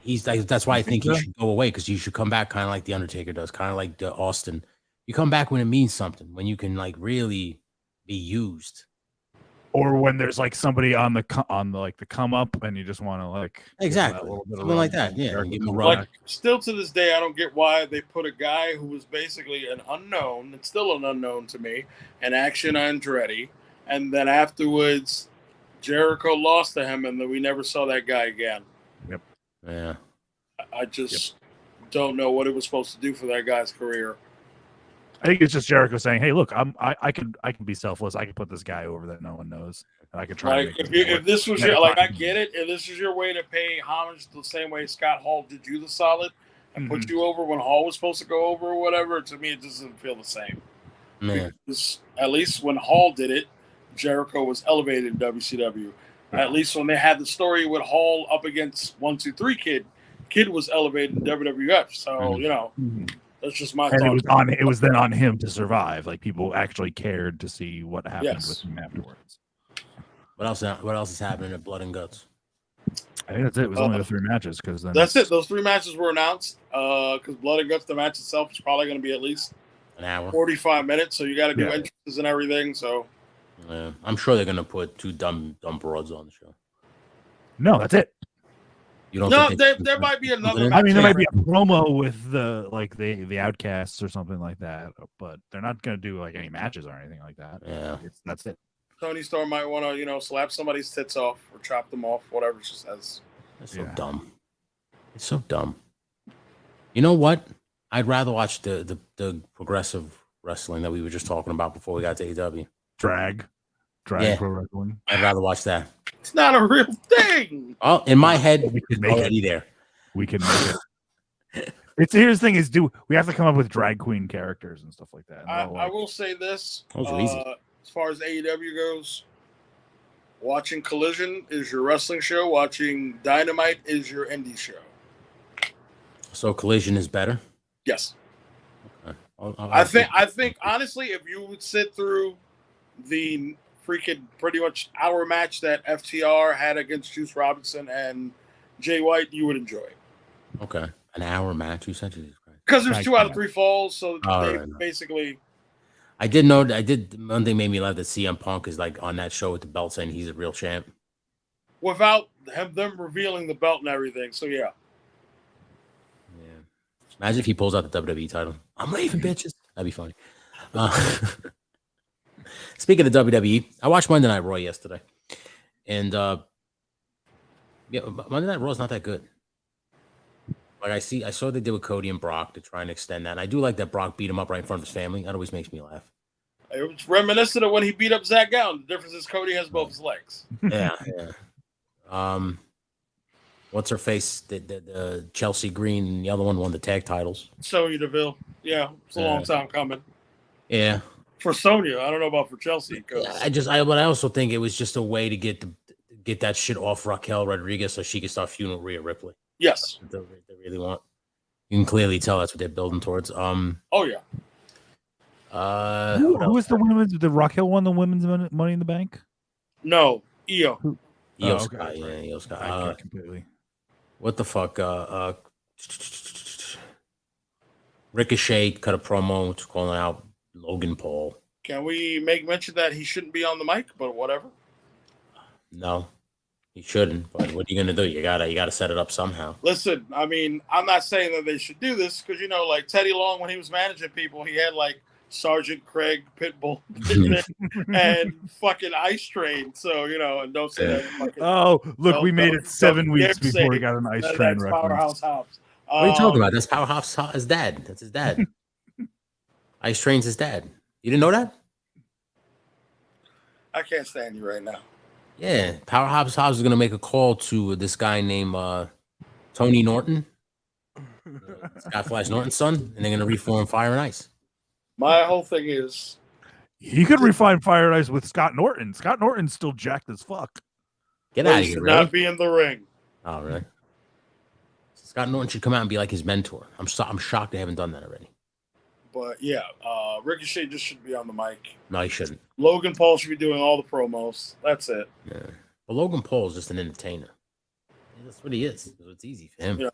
He's like, that's why I think he should go away, because you should come back kind of like the Undertaker does, kind of like Austin. You come back when it means something, when you can like really be used, or when there's like somebody on the come up, and you just want to like exactly something like that. Yeah, like still to this day, I don't get why they put a guy who was basically an unknown, it's still an unknown to me, and Action Andretti, and then afterwards Jericho lost to him, and then we never saw that guy again. Yep. Yeah. I just don't know what it was supposed to do for that guy's career. I think it's just Jericho saying, "Hey, look, I can be selfless. I can put this guy over that no one knows, and I can try." Like if this was your, like, I get it. If this is your way to pay homage the same way Scott Hall did you the solid and put you over when Hall was supposed to go over or whatever, to me it doesn't feel the same. Man. Because at least when Hall did it, Jericho was elevated in WCW. At least when they had the story with Hall up against 1-2-3 Kid, Kid was elevated in WWF. So you know, that's just my And thought. it was then on him to survive. Like people actually cared to see what happened Yes. with him afterwards. What else is happening at Blood and Guts? I think that's it. It was only the 3 matches because then That's it. Those 3 matches were announced. Because Blood and Guts, the match itself is probably going to be at least An hour. 45 minutes. So you got to do entrances and everything. So Yeah, I'm sure they're gonna put 2 dumb broads on the show. No, that's it. You don't? no, think there might be another. I mean, there might be match. a promo with the Outcasts or something like that, but they're not going to do like any matches or anything like that. Yeah. That's it. Tony Storm might want to, slap somebody's tits off or chop them off, whatever she says. That's so dumb. It's so dumb. You know what? I'd rather watch the progressive wrestling that we were just talking about before we got to AEW. Drag Yeah. pro wrestling. I'd rather watch that. It's not a real thing. Oh, in my head, We could make already it. there. We can make it. Here's the thing: we have to come up with drag queen characters and stuff like that? And I will say this. Those are easy. As far as AEW goes, watching Collision is your wrestling show. Watching Dynamite is your indie show. So Collision is better. Yes. Okay. I think honestly, if you would sit through the freaking pretty much hour match that FTR had against Juice Robinson and Jay White, you would enjoy it. Okay, an hour match. You said Jesus Christ. Because there's 2 out of 3 falls, so they right. basically. I did know. One thing made me laugh that CM Punk is like on that show with the belt saying he's a real champ. Without them revealing the belt and everything, so yeah. Yeah. Imagine if he pulls out the WWE title. I'm leaving, bitches. That'd be funny. Speaking of WWE, I watched Monday Night Raw yesterday, and Monday Night Raw is not that good. Like I saw they did with Cody and Brock to try and extend that. And I do like that Brock beat him up right in front of his family. That always makes me laugh. It was reminiscent of when he beat up Zach Gowen. The difference is Cody has both his legs. Yeah. What's her face? The Chelsea Green and the other one won the tag titles. Sonya Deville. Yeah, it's a long time coming. Yeah. For Sonya, I don't know about for Chelsea. But I also think it was just a way to get that shit off Raquel Rodriguez so she could start feuding with Rhea Ripley. Yes. They really want. You can clearly tell that's what they're building towards. Oh yeah. Who was the women's? The Raquel won the women's Money in the Bank. No, Io. Io okay. Sky, yeah, Io Sky. I get completely. What the fuck? Ricochet cut a promo to calling out Logan Paul. Can we make mention that he shouldn't be on the mic? But whatever. No, he shouldn't. But what are you gonna do? You gotta set it up somehow. Listen, I mean, I'm not saying that they should do this because like Teddy Long, when he was managing people, he had like Sergeant Craig, Pitbull, and fucking Ice Train. So and don't say that. Fucking, Oh, look, we made it 7 weeks before we got an Ice Train that's reference. Powerhouse Hobbs. What are you talking about? That's Powerhouse his dad. That's his dad. Ice Train's his dad. You didn't know that? I can't stand you right now. Yeah, Powerhouse Hobbs is gonna make a call to this guy named Tony Norton, Scott Flash Norton's son, and they're gonna reform Fire and Ice. My whole thing is He could refine Fire and Ice with Scott Norton. Scott Norton's still jacked as fuck. Get out of he here, should really? not be in the ring. Oh, really? Scott Norton should come out and be like his mentor. I'm shocked they haven't done that already. But yeah, Ricochet just should be on the mic. No, he shouldn't. Logan Paul should be doing all the promos. That's it. Yeah. But Logan Paul is just an entertainer. That's what he is. It's easy for him.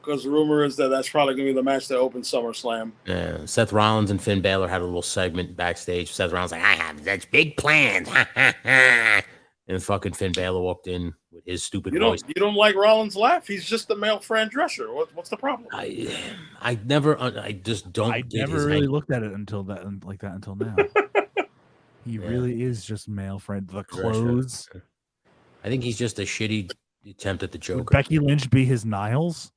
Because the rumor is that that's probably going to be the match that opens SummerSlam. Yeah. Seth Rollins and Finn Balor had a little segment backstage. Seth Rollins like, I have such big plans. And fucking Finn Balor walked in with his stupid voice. You don't like Rollins' laugh? He's just a male Fran Drescher. What's the problem? I never really looked at it until now. He really is just male friend. The clothes. I think he's just a shitty attempt at the Joker. Would Becky Lynch be his Niles?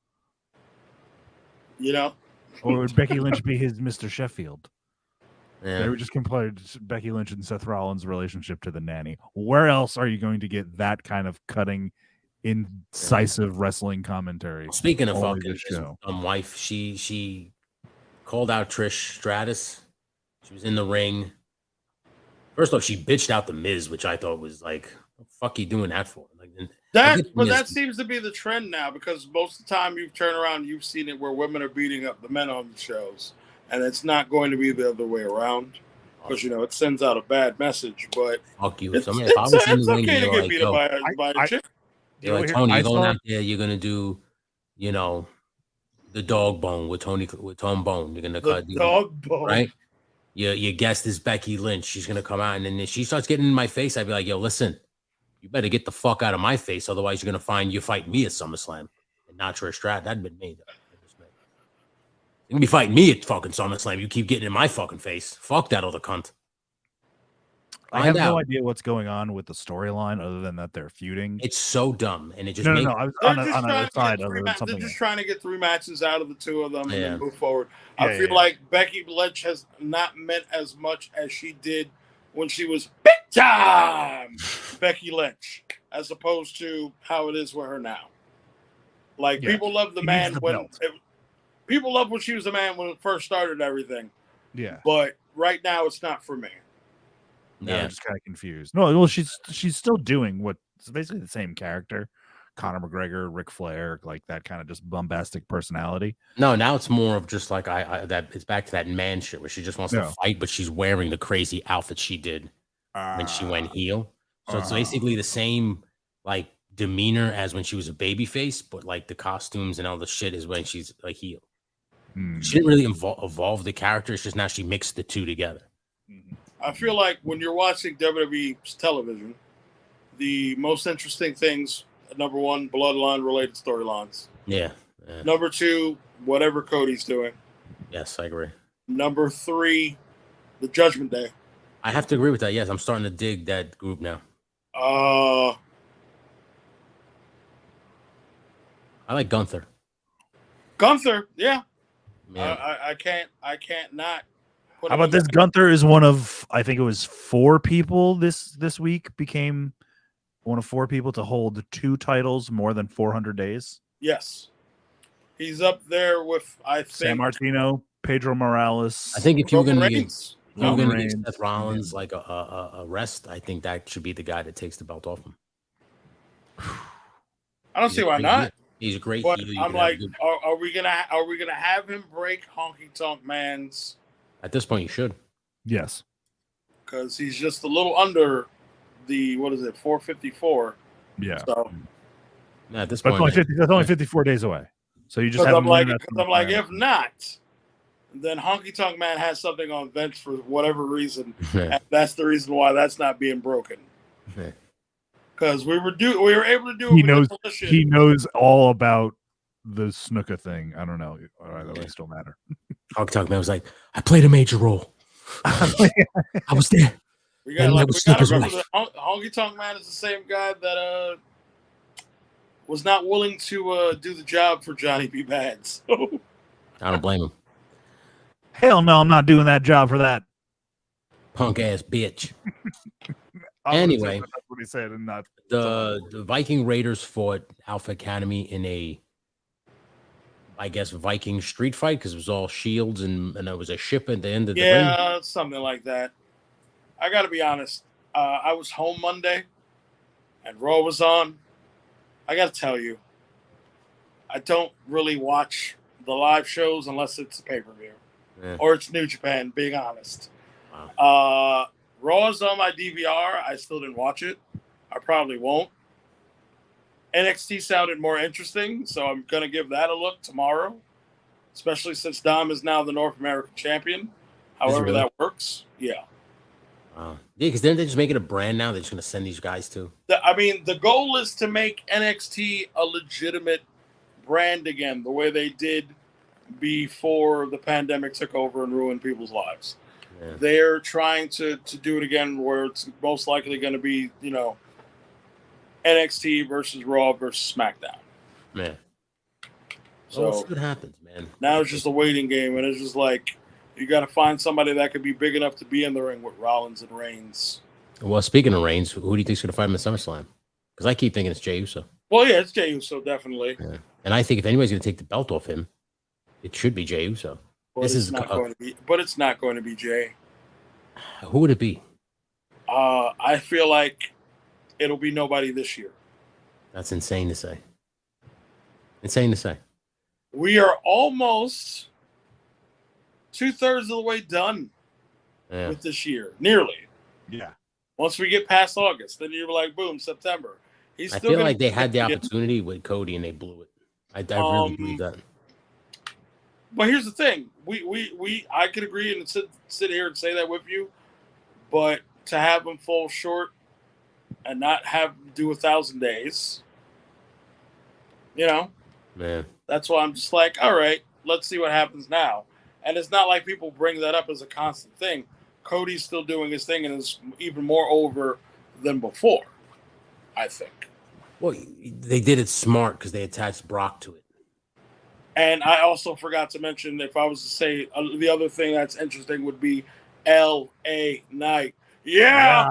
Or would Becky Lynch be his Mr. Sheffield? Yeah. They were just compared Becky Lynch and Seth Rollins' relationship to the nanny. Where else are you going to get that kind of cutting, incisive wrestling commentary? Speaking of Only fucking this show. wife, she called out Trish Stratus. She was in the ring. First off, she bitched out the Miz, which I thought was like, the fuck you doing that for? Like that seems to be the trend now, because most of the time you've turned around and you've seen it where women are beating up the men on the shows, and it's not going to be the other way around, because it sends out a bad message. But fuck you. it's, If I was in the ring, okay to get like, beat up by a chick. You're like, Tony, you're going out there, you're gonna do, the dog bone with Tony Bone. You're gonna cut dog bone, right? Your guest is Becky Lynch. She's gonna come out, and then if she starts getting in my face, I'd be like, yo, listen, you better get the fuck out of my face, otherwise you're gonna find you fighting me at SummerSlam and not Trish Stratus. That'd been me. You're gonna be fighting me at fucking SummerSlam. You keep getting in my fucking face. Fuck that other cunt. I have no idea what's going on with the storyline other than that they're feuding. It's so dumb, and it just I was on the side other than something. They're just trying to get 3 matches out of the two of them and then move forward. Yeah, I feel like Becky Lynch has not meant as much as she did when she was big time Becky Lynch, as opposed to how it is with her now. Like people love the man people love when she was the man when it first started everything. Yeah, but right now it's not for me. No, I'm just kind of confused. No, well, she's still doing what's basically the same character, Conor McGregor, Ric Flair, like that kind of just bombastic personality. No, now it's more of just like that. It's back to that man shit where she just wants to fight, but she's wearing the crazy outfit she did when she went heel. So it's basically the same like demeanor as when she was a babyface, but like the costumes and all the shit is when she's like heel. She didn't really evolve the character. It's just now she mixed the two together. I feel like when you're watching WWE television, the most interesting things, number one, bloodline related storylines. Yeah. Number two, whatever Cody's doing. Yes, I agree. Number three, the Judgment Day. I have to agree with that. Yes, I'm starting to dig that group now. I like Gunther. Yeah. I can't not. How about this? Gunther is one of, I think it was 4 people this week became one of 4 people to hold 2 titles more than 400 days. Yes. He's up there with, I think, San Martino, Pedro Morales. I think if you were going to give Seth Rollins like a rest, I think that should be the guy that takes the belt off him. I don't see why not. He's a great but heel. I'm like, are we gonna have him break Honky Tonk Man's? At this point, you should. Yes. Because he's just a little under the, 454. Yeah. So at this point, that's only 54 days away. So you just have. I'm like, if not, then Honky Tonk Man has something on Vince for whatever reason, and that's the reason why that's not being broken. Because we were able to do it. He knows all about the Snuka thing. I don't know. All right, that would still matter. Honky Tonk Man was like, I played a major role. I was there. We gotta remember that Honky Tonk Man is the same guy that was not willing to do the job for Johnny B. Bad. So I don't blame him. Hell no, I'm not doing that job for that punk ass bitch. Anyway, that's what he said, and not the Viking Raiders fought Alpha Academy in a, I guess, Viking street fight because it was all shields and there was a ship at the end of the ring. Yeah, something like that. I got to be honest. I was home Monday, and Raw was on. I got to tell you, I don't really watch the live shows unless it's a pay-per-view or it's New Japan. Being honest, wow. Raw's on my DVR. I still didn't watch it. I probably won't. NXT sounded more interesting, so I'm going to give that a look tomorrow, especially since Dom is now the North American champion. However that works. Yeah. Wow. Yeah, because then they're just making a brand now they're just going to send these guys to. The goal is to make NXT a legitimate brand again, the way they did before the pandemic took over and ruined people's lives. Yeah. They're trying to do it again where it's most likely going to be, NXT versus Raw versus SmackDown. Man. So we'll see what happens, man. Now it's just a waiting game, and it's just like you got to find somebody that could be big enough to be in the ring with Rollins and Reigns. Well, speaking of Reigns, who do you think's going to fight him at SummerSlam? Because I keep thinking it's Jey Uso. Well, yeah, it's Jey Uso, definitely. Yeah. And I think if anybody's going to take the belt off him, it should be Jey Uso. But it's not going to be Jey. Who would it be? I feel like it'll be nobody this year. That's insane to say. Insane to say. We are almost 2/3 of the way done with this year, nearly. Yeah. Once we get past August, then you're like, boom, September. I feel like they had the opportunity with Cody and they blew it. I really believe that. But here's the thing: I could agree and sit here and say that with you, but to have them fall short and not have them do 1,000 days, Man, that's why I'm just like, all right, let's see what happens now. And it's not like people bring that up as a constant thing. Cody's still doing his thing and is even more over than before, I think. Well, they did it smart because they attached Brock to it. And I also forgot to mention, if I was to say the other thing that's interesting would be L.A. Knight. Yeah.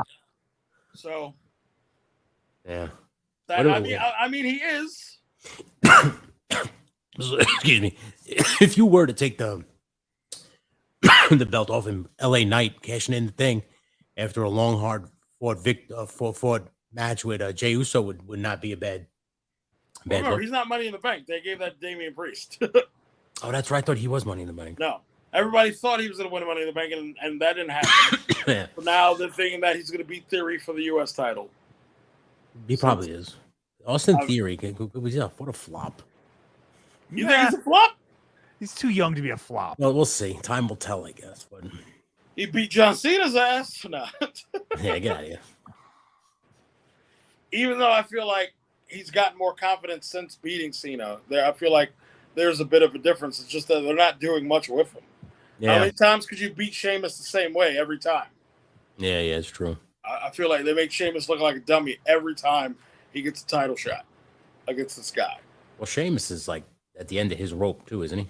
So. Yeah. I mean, he is. Excuse me. If you were to take the belt off him, L.A. Knight cashing in the thing after a long, hard fought match with Jey Uso would not be a bad Remember, look. he's not Money in the Bank. They gave that Damian Priest. Oh, that's right. I thought he was Money in the Bank. No. Everybody thought he was going to win Money in the Bank, and that didn't happen. Yeah. But now they're thinking that he's going to beat Theory for the U.S. title. He probably is. Austin Theory, what a flop. You think he's a flop? He's too young to be a flop. Well, we'll see. Time will tell, I guess. But He beat John Cena's ass. No. yeah, get out of here. Even though I feel like he's gotten more confidence since beating Cena, I feel like there's a bit of a difference. It's just that they're not doing much with him. Yeah. How many times could you beat Sheamus the same way every time? Yeah, it's true. I feel like they make Sheamus look like a dummy every time he gets a title shot against this guy. Well, Sheamus is like at the end of his rope too, isn't he?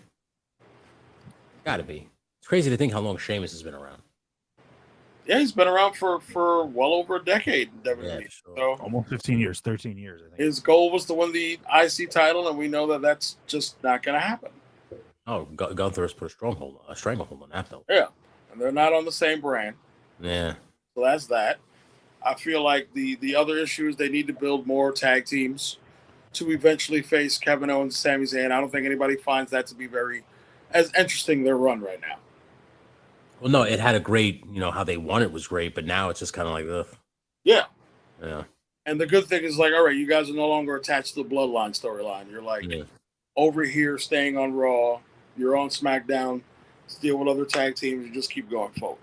Got to be. It's crazy to think how long Sheamus has been around. Yeah, he's been around for well over a decade in WWE. Yeah, sure. So Almost 15 years, 13 years, I think. his goal was to win the IC title, and we know that that's just not going to happen. Oh, Gunther has put a stranglehold on that belt. Yeah, and they're not on the same brand. Yeah. So that's that. I feel like the other issue is they need to build more tag teams to eventually face Kevin Owens and Sami Zayn. I don't think anybody finds that to be very as interesting their run right now. Well, no, it had a great, how they won it was great, but now it's just kind of like, ugh. Yeah. Yeah. And the good thing is, like, all right, you guys are no longer attached to the Bloodline storyline. You're like over here staying on Raw. You're on SmackDown. Deal with other tag teams. You just keep going forward.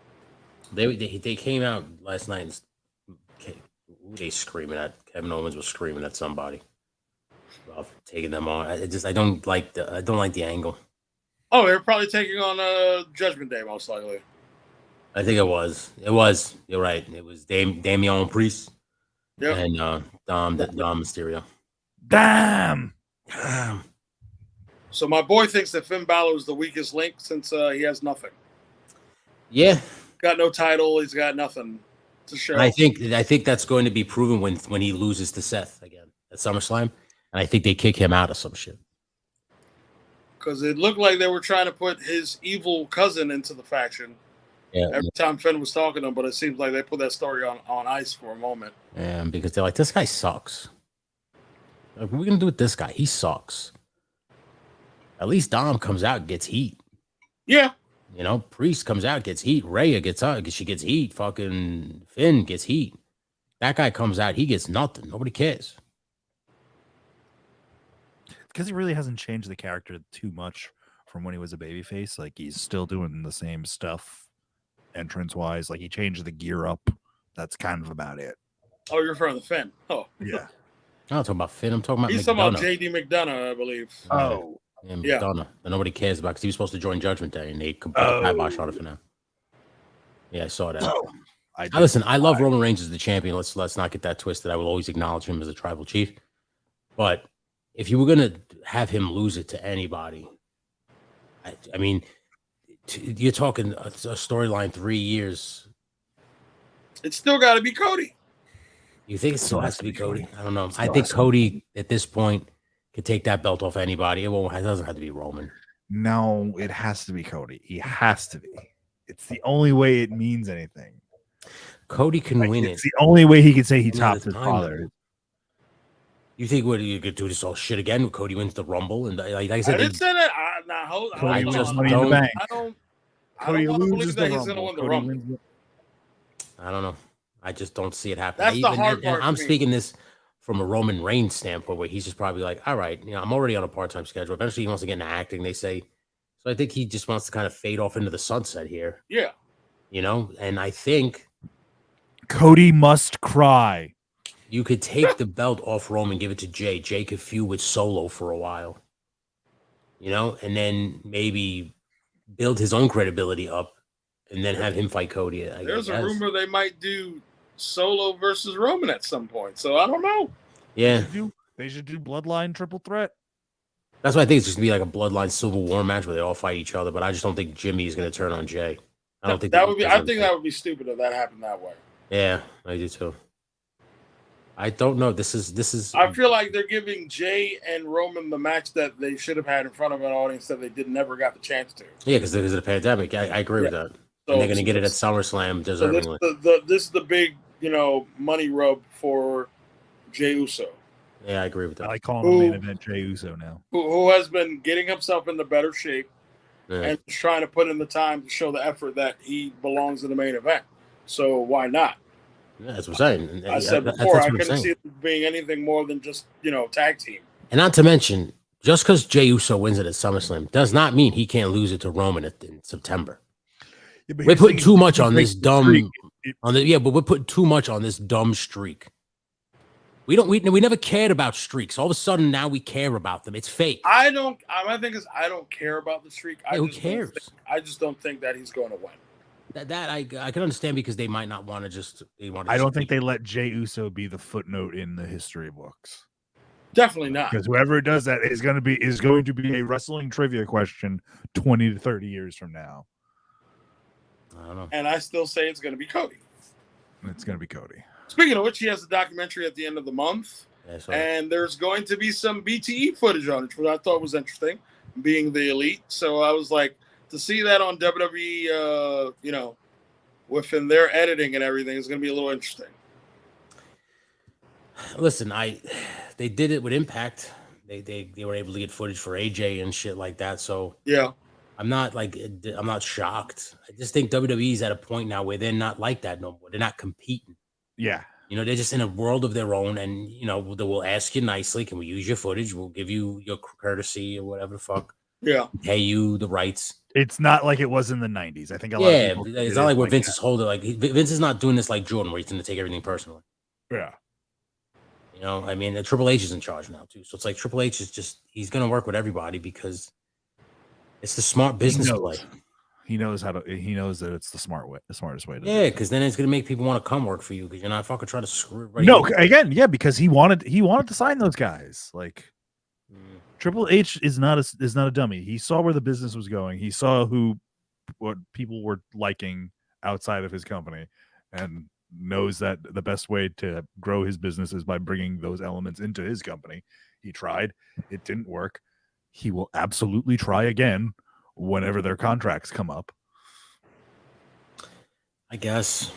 They came out last night and they screaming at Kevin Owens was screaming at somebody about taking them on. I don't like the angle. Oh, they're probably taking on Judgment Day, most likely. I think it was. You're right. It was Damian Priest and Dom Mysterio. Damn. So my boy thinks that Finn Balor is the weakest link since he has nothing. Yeah. Got no title. He's got nothing to show. And I think that's going to be proven when he loses to Seth again at SummerSlam. And I think they kick him out of some shit. Because it looked like they were trying to put his evil cousin into the faction. Yeah. Every time Finn was talking to him, but it seems like they put that story on ice for a moment. Yeah, because they're like, this guy sucks. Like, what are we gonna do with this guy? He sucks. At least Dom comes out and gets heat. Yeah. Priest comes out, gets heat. Rhea gets out, she gets heat. Fucking Finn gets heat. That guy comes out, he gets nothing. Nobody cares. Because he really hasn't changed the character too much from when he was a babyface. Like, he's still doing the same stuff entrance-wise. Like, he changed the gear up. That's kind of about it. Oh, you're referring to Finn. Oh. Yeah. I'm not talking about Finn. I'm talking about He's talking about J.D. McDonough, I believe. Oh. Yeah, McDonough. That nobody cares about because he was supposed to join Judgment Day, and they put the kibosh on it for now. Yeah, I saw that. Listen, I love Roman Reigns as the champion. Let's not get that twisted. I will always acknowledge him as a tribal chief. But if you were going to have him lose it to anybody, I mean, you're talking a storyline 3 years. It's still got to be Cody. You think it still has to be Cody? I don't know. I think Cody, at this point, could take that belt off anybody. It doesn't have to be Roman. No, it has to be Cody. He has to be. It's the only way it means anything. Cody can Like, win it's it. the only way he could say he Any topped other his time, father. though. You think what you could do this all shit again? When Cody wins the Rumble, and like I said, I didn't say that. Nah, hold Cody on. just wins Money in the don't- Bank. I don't Cody want to loses believe the that he's going to Rumble. win the Cody Rumble. wins. I don't know. I just don't see it happening. That's the hard part I'm for me. speaking this from a Roman Reigns standpoint, where he's just probably like, all right, I'm already on a part-time schedule. Eventually, he wants to get into acting. They say, so I think he just wants to kind of fade off into the sunset here. Yeah. And I think Cody must cry. you could take the belt off Roman, give it to Jay. Jay could feud with Solo for a while, and then maybe build his own credibility up, and then have him fight Cody. There's a rumor they might do Solo versus Roman at some point, so I don't know. Yeah, They should do Bloodline Triple Threat. that's why I think it's just gonna be like a Bloodline Civil War match where they all fight each other. But I just don't think Jimmy is gonna turn on Jay. I don't think that would be. I think that would be stupid if that happened that way. Yeah, I do too. I don't know. This is. I feel like they're giving Jay and Roman the match that they should have had in front of an audience that they never got the chance to. Yeah, because of the pandemic. I agree with that. So, and they're gonna get it at SummerSlam deservingly. So this is the big, money rub for Jey Uso. Yeah, I agree with that. I call him a main event Jey Uso now. Who has been getting himself into better shape and is trying to put in the time to show the effort that he belongs in the main event. So why not? Yeah, that's what I'm saying. I said before, I couldn't see it being anything more than just, tag team. And not to mention, just because Jey Uso wins it at SummerSlam does not mean he can't lose it to Roman in September. Yeah, we're putting too much on this dumb but we're putting too much on this dumb streak. We never cared about streaks. All of a sudden now we care about them. It's fake. My thing is I don't care about the streak. Who cares? I just don't think that he's going to win. That I can understand because they might not want to I don't think they let Jey Uso be the footnote in the history books. Definitely not. Because whoever does that is going to be a wrestling trivia question 20 to 30 years from now. I don't know. And I still say it's going to be Cody. It's going to be Cody. Speaking of which, he has a documentary at the end of the month. And there's going to be some BTE footage on it, which I thought was interesting, being the Elite. So I was like, to see that on WWE, within their editing and everything is going to be a little interesting. Listen, they did it with Impact. They were able to get footage for AJ and shit like that. So yeah, I'm not shocked. I just think WWE's at a point now where they're not like that no more. They're not competing. Yeah. They're just in a world of their own, and they will ask you nicely, can we use your footage? We'll give you your courtesy or whatever the fuck. Yeah. Pay you the rights. It's not like it was in the 90s. I think a lot of people it's not like where Vince is holding. Like Vince is not doing this like Jordan, where he's going to take everything personally. Yeah. Triple H is in charge now too. So it's like Triple H is he's going to work with everybody because it's the smart business play. He knows that it's the smartest way to do it. Because then it's going to make people want to come work for you because you're not fucking trying to screw everybody. No, again, yeah, because he wanted to sign those guys. Like Triple H is not a dummy. He saw where the business was going. He saw what people were liking outside of his company, and knows that the best way to grow his business is by bringing those elements into his company. He tried. It didn't work. He will absolutely try again whenever their contracts come up. I guess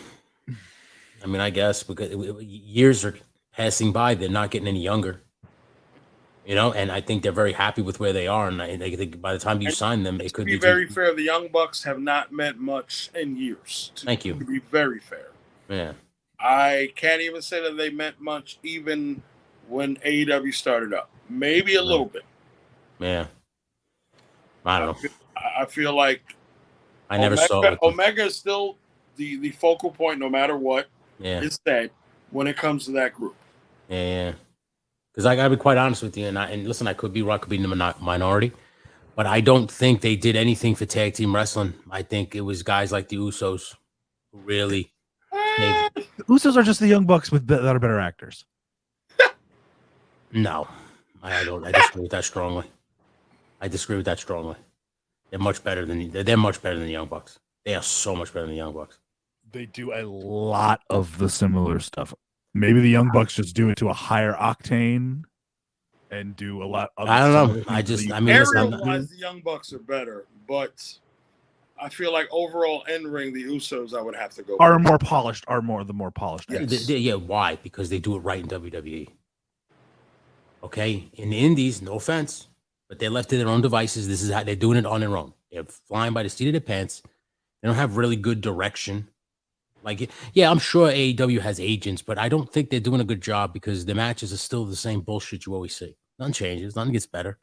because years are passing by, they're not getting any younger. And I think they're very happy with where they are. And I think by the time you sign them, it could be very fair. The Young Bucks have not meant much in years. Thank you. To be very fair. Yeah. I can't even say that they meant much even when AEW started up. Maybe a little bit. Yeah. I don't know. I feel like I never saw it. Omega is still the focal point no matter what is said when it comes to that group. Yeah. Because I got to be quite honest with you. And listen, I could be wrong, could be in the minority. But I don't think they did anything for tag team wrestling. I think it was guys like the Usos who really... The Usos are just the Young Bucks that are better actors. No. I don't. I disagree with that strongly. They're much better than the Young Bucks. They are so much better than the Young Bucks. They do a lot of the similar stuff. Maybe the Young Bucks just do it to a higher octane and do a lot of I don't know. Listen, Area-wise, the Young Bucks are better, but I feel like overall in ring, the Usos I would have to go Are with. more polished. Are more the more polished. Yes. Yeah, why? Because they do it right in WWE. Okay, in the Indies, no offense, but they're left to their own devices. This is how they're doing it on their own. They're flying by the seat of their pants. They don't have really good direction. Like, yeah, I'm sure AEW has agents, but I don't think they're doing a good job because the matches are still the same bullshit you always see. Nothing changes. Nothing gets better.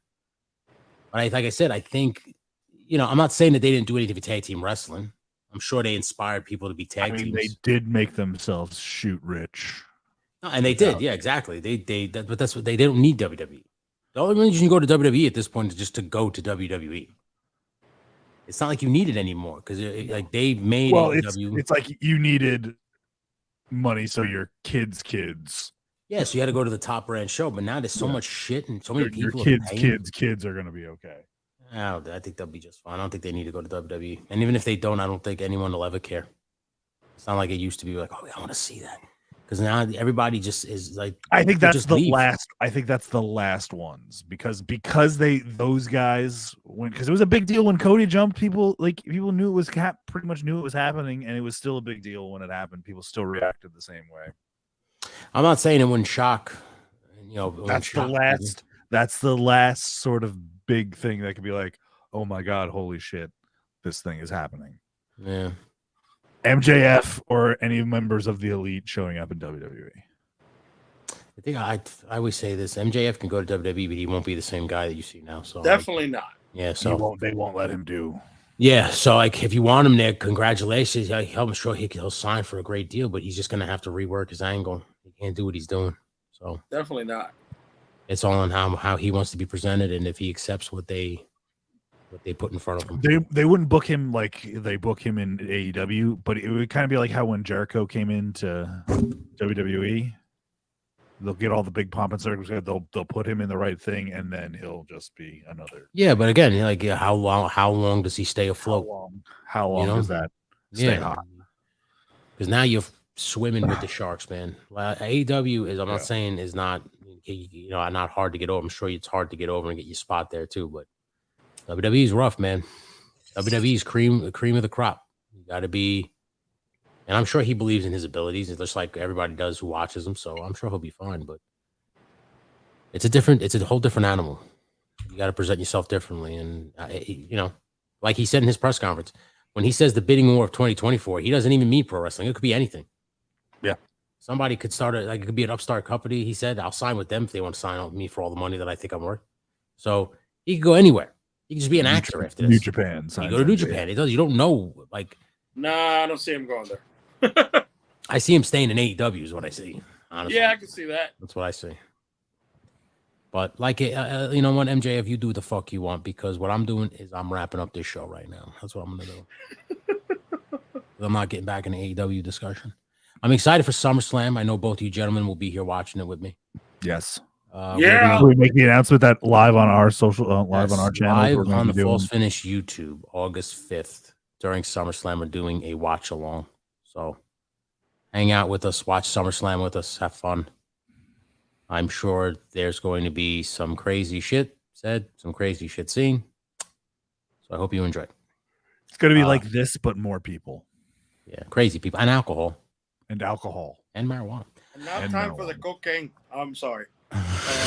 But like I said, I think, I'm not saying that they didn't do anything for tag team wrestling. I'm sure they inspired people to be tag teams. They did make themselves shoot rich. No, and they did. Yeah, exactly. But that's what they don't need WWE. The only reason you go to WWE at this point is just to go to WWE. It's not like you need it anymore because like they made AEW. It's like you needed money so your kids. Yeah, so you had to go to the top brand show, but now there's so much shit and so many people. Your kids are going to be okay. I think they'll be just fine. I don't think they need to go to WWE. And even if they don't, I don't think anyone will ever care. It's not like it used to be like, oh, I want to see that. Because now everybody just is like, I think that's the last. I think that's the last ones because those guys went because it was a big deal when Cody jumped. People knew it was pretty much knew it was happening, and it was still a big deal when it happened. People still reacted the same way. I'm not saying it wouldn't shock. That's the last sort of big thing that could be like, oh my god, holy shit, this thing is happening. Yeah. MJF or any members of the Elite showing up in WWE. I think I always say this: MJF can go to WWE, but he won't be the same guy that you see now. So Definitely not. Yeah, so they won't let him do. Yeah, so like if you want him there, congratulations. I'm sure he'll sign for a great deal, but he's just gonna have to rework his angle. He can't do what he's doing. So definitely not. It's all on how he wants to be presented and if he accepts what they put in front of him. They wouldn't book him like they book him in AEW, but it would kind of be like how when Jericho came into WWE, they'll get all the big pomp and circumstance. They'll put him in the right thing, and then he'll just be another. Yeah, but again, like how long does he stay afloat? How long does that stay hot? Because now you're swimming with the sharks, man. AEW is. I'm not saying is not not hard to get over. I'm sure it's hard to get over and get your spot there too, but. WWE is rough, man. WWE is cream of the crop. You got to be, and I'm sure he believes in his abilities, just like everybody does who watches him. So I'm sure he'll be fine. But it's a whole different animal. You got to present yourself differently, and like he said in his press conference, when he says the bidding war of 2024, he doesn't even mean pro wrestling. It could be anything. Yeah, somebody could start it could be an upstart company. He said, "I'll sign with them if they want to sign with me for all the money that I think I'm worth." So he could go anywhere. You can just be an actor after this. New Japan. You go to New Japan. You don't know. Nah, I don't see him going there. I see him staying in AEW is what I see. Honestly. Yeah, I can see that. That's what I see. But you know what, MJF, you do what the fuck you want because what I'm doing is I'm wrapping up this show right now. That's what I'm going to do. I'm not getting back in the AEW discussion. I'm excited for SummerSlam. I know both of you gentlemen will be here watching it with me. Yes. We make the announcement that live on our social, live on our channel. Live on the False Finish YouTube, August 5th during SummerSlam. We're doing a watch along. So hang out with us, watch SummerSlam with us, have fun. I'm sure there's going to be some crazy shit said, some crazy shit seen. So I hope you enjoy. It's going to be like this, but more people. Yeah, crazy people and alcohol. And marijuana. And now time for the cocaine. I'm sorry.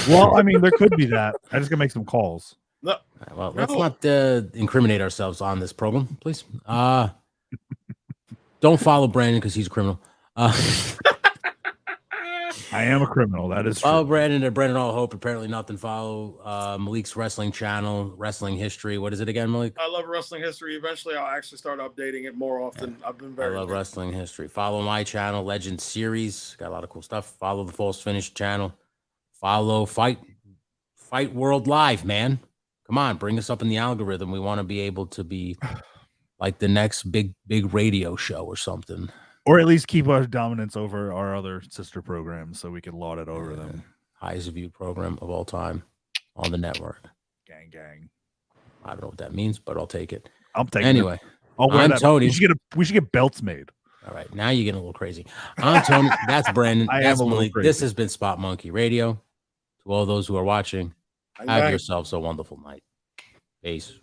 Well, I mean, there could be that. I just gotta make some calls. No. Well, let's not incriminate ourselves on this program, please. Don't follow Brandon because he's a criminal. I am a criminal. That is true. Follow Brandon at Brandon All Hope. Apparently nothing. Follow Malik's wrestling channel, Wrestling History. What is it again, Malik? I love Wrestling History. Eventually, I'll actually start updating it more often. I've been very. I love Wrestling History. Follow my channel, Legend Series. Got a lot of cool stuff. Follow the False Finish channel. Follow Fight World Live, man. Come on, bring us up in the algorithm. We want to be able to be like the next big radio show or something. Or at least keep our dominance over our other sister programs so we can laud it over them. Highest viewed program of all time on the network. Gang. I don't know what that means, but I'll take it. I'm taking anyway. It. I'm Tony. We should get belts made. All right, now you're getting a little crazy. I'm Tony. That's Brandon. That's Malik. This has been Spot Monkey Radio. To all those who are watching, have yourselves a wonderful night. Peace.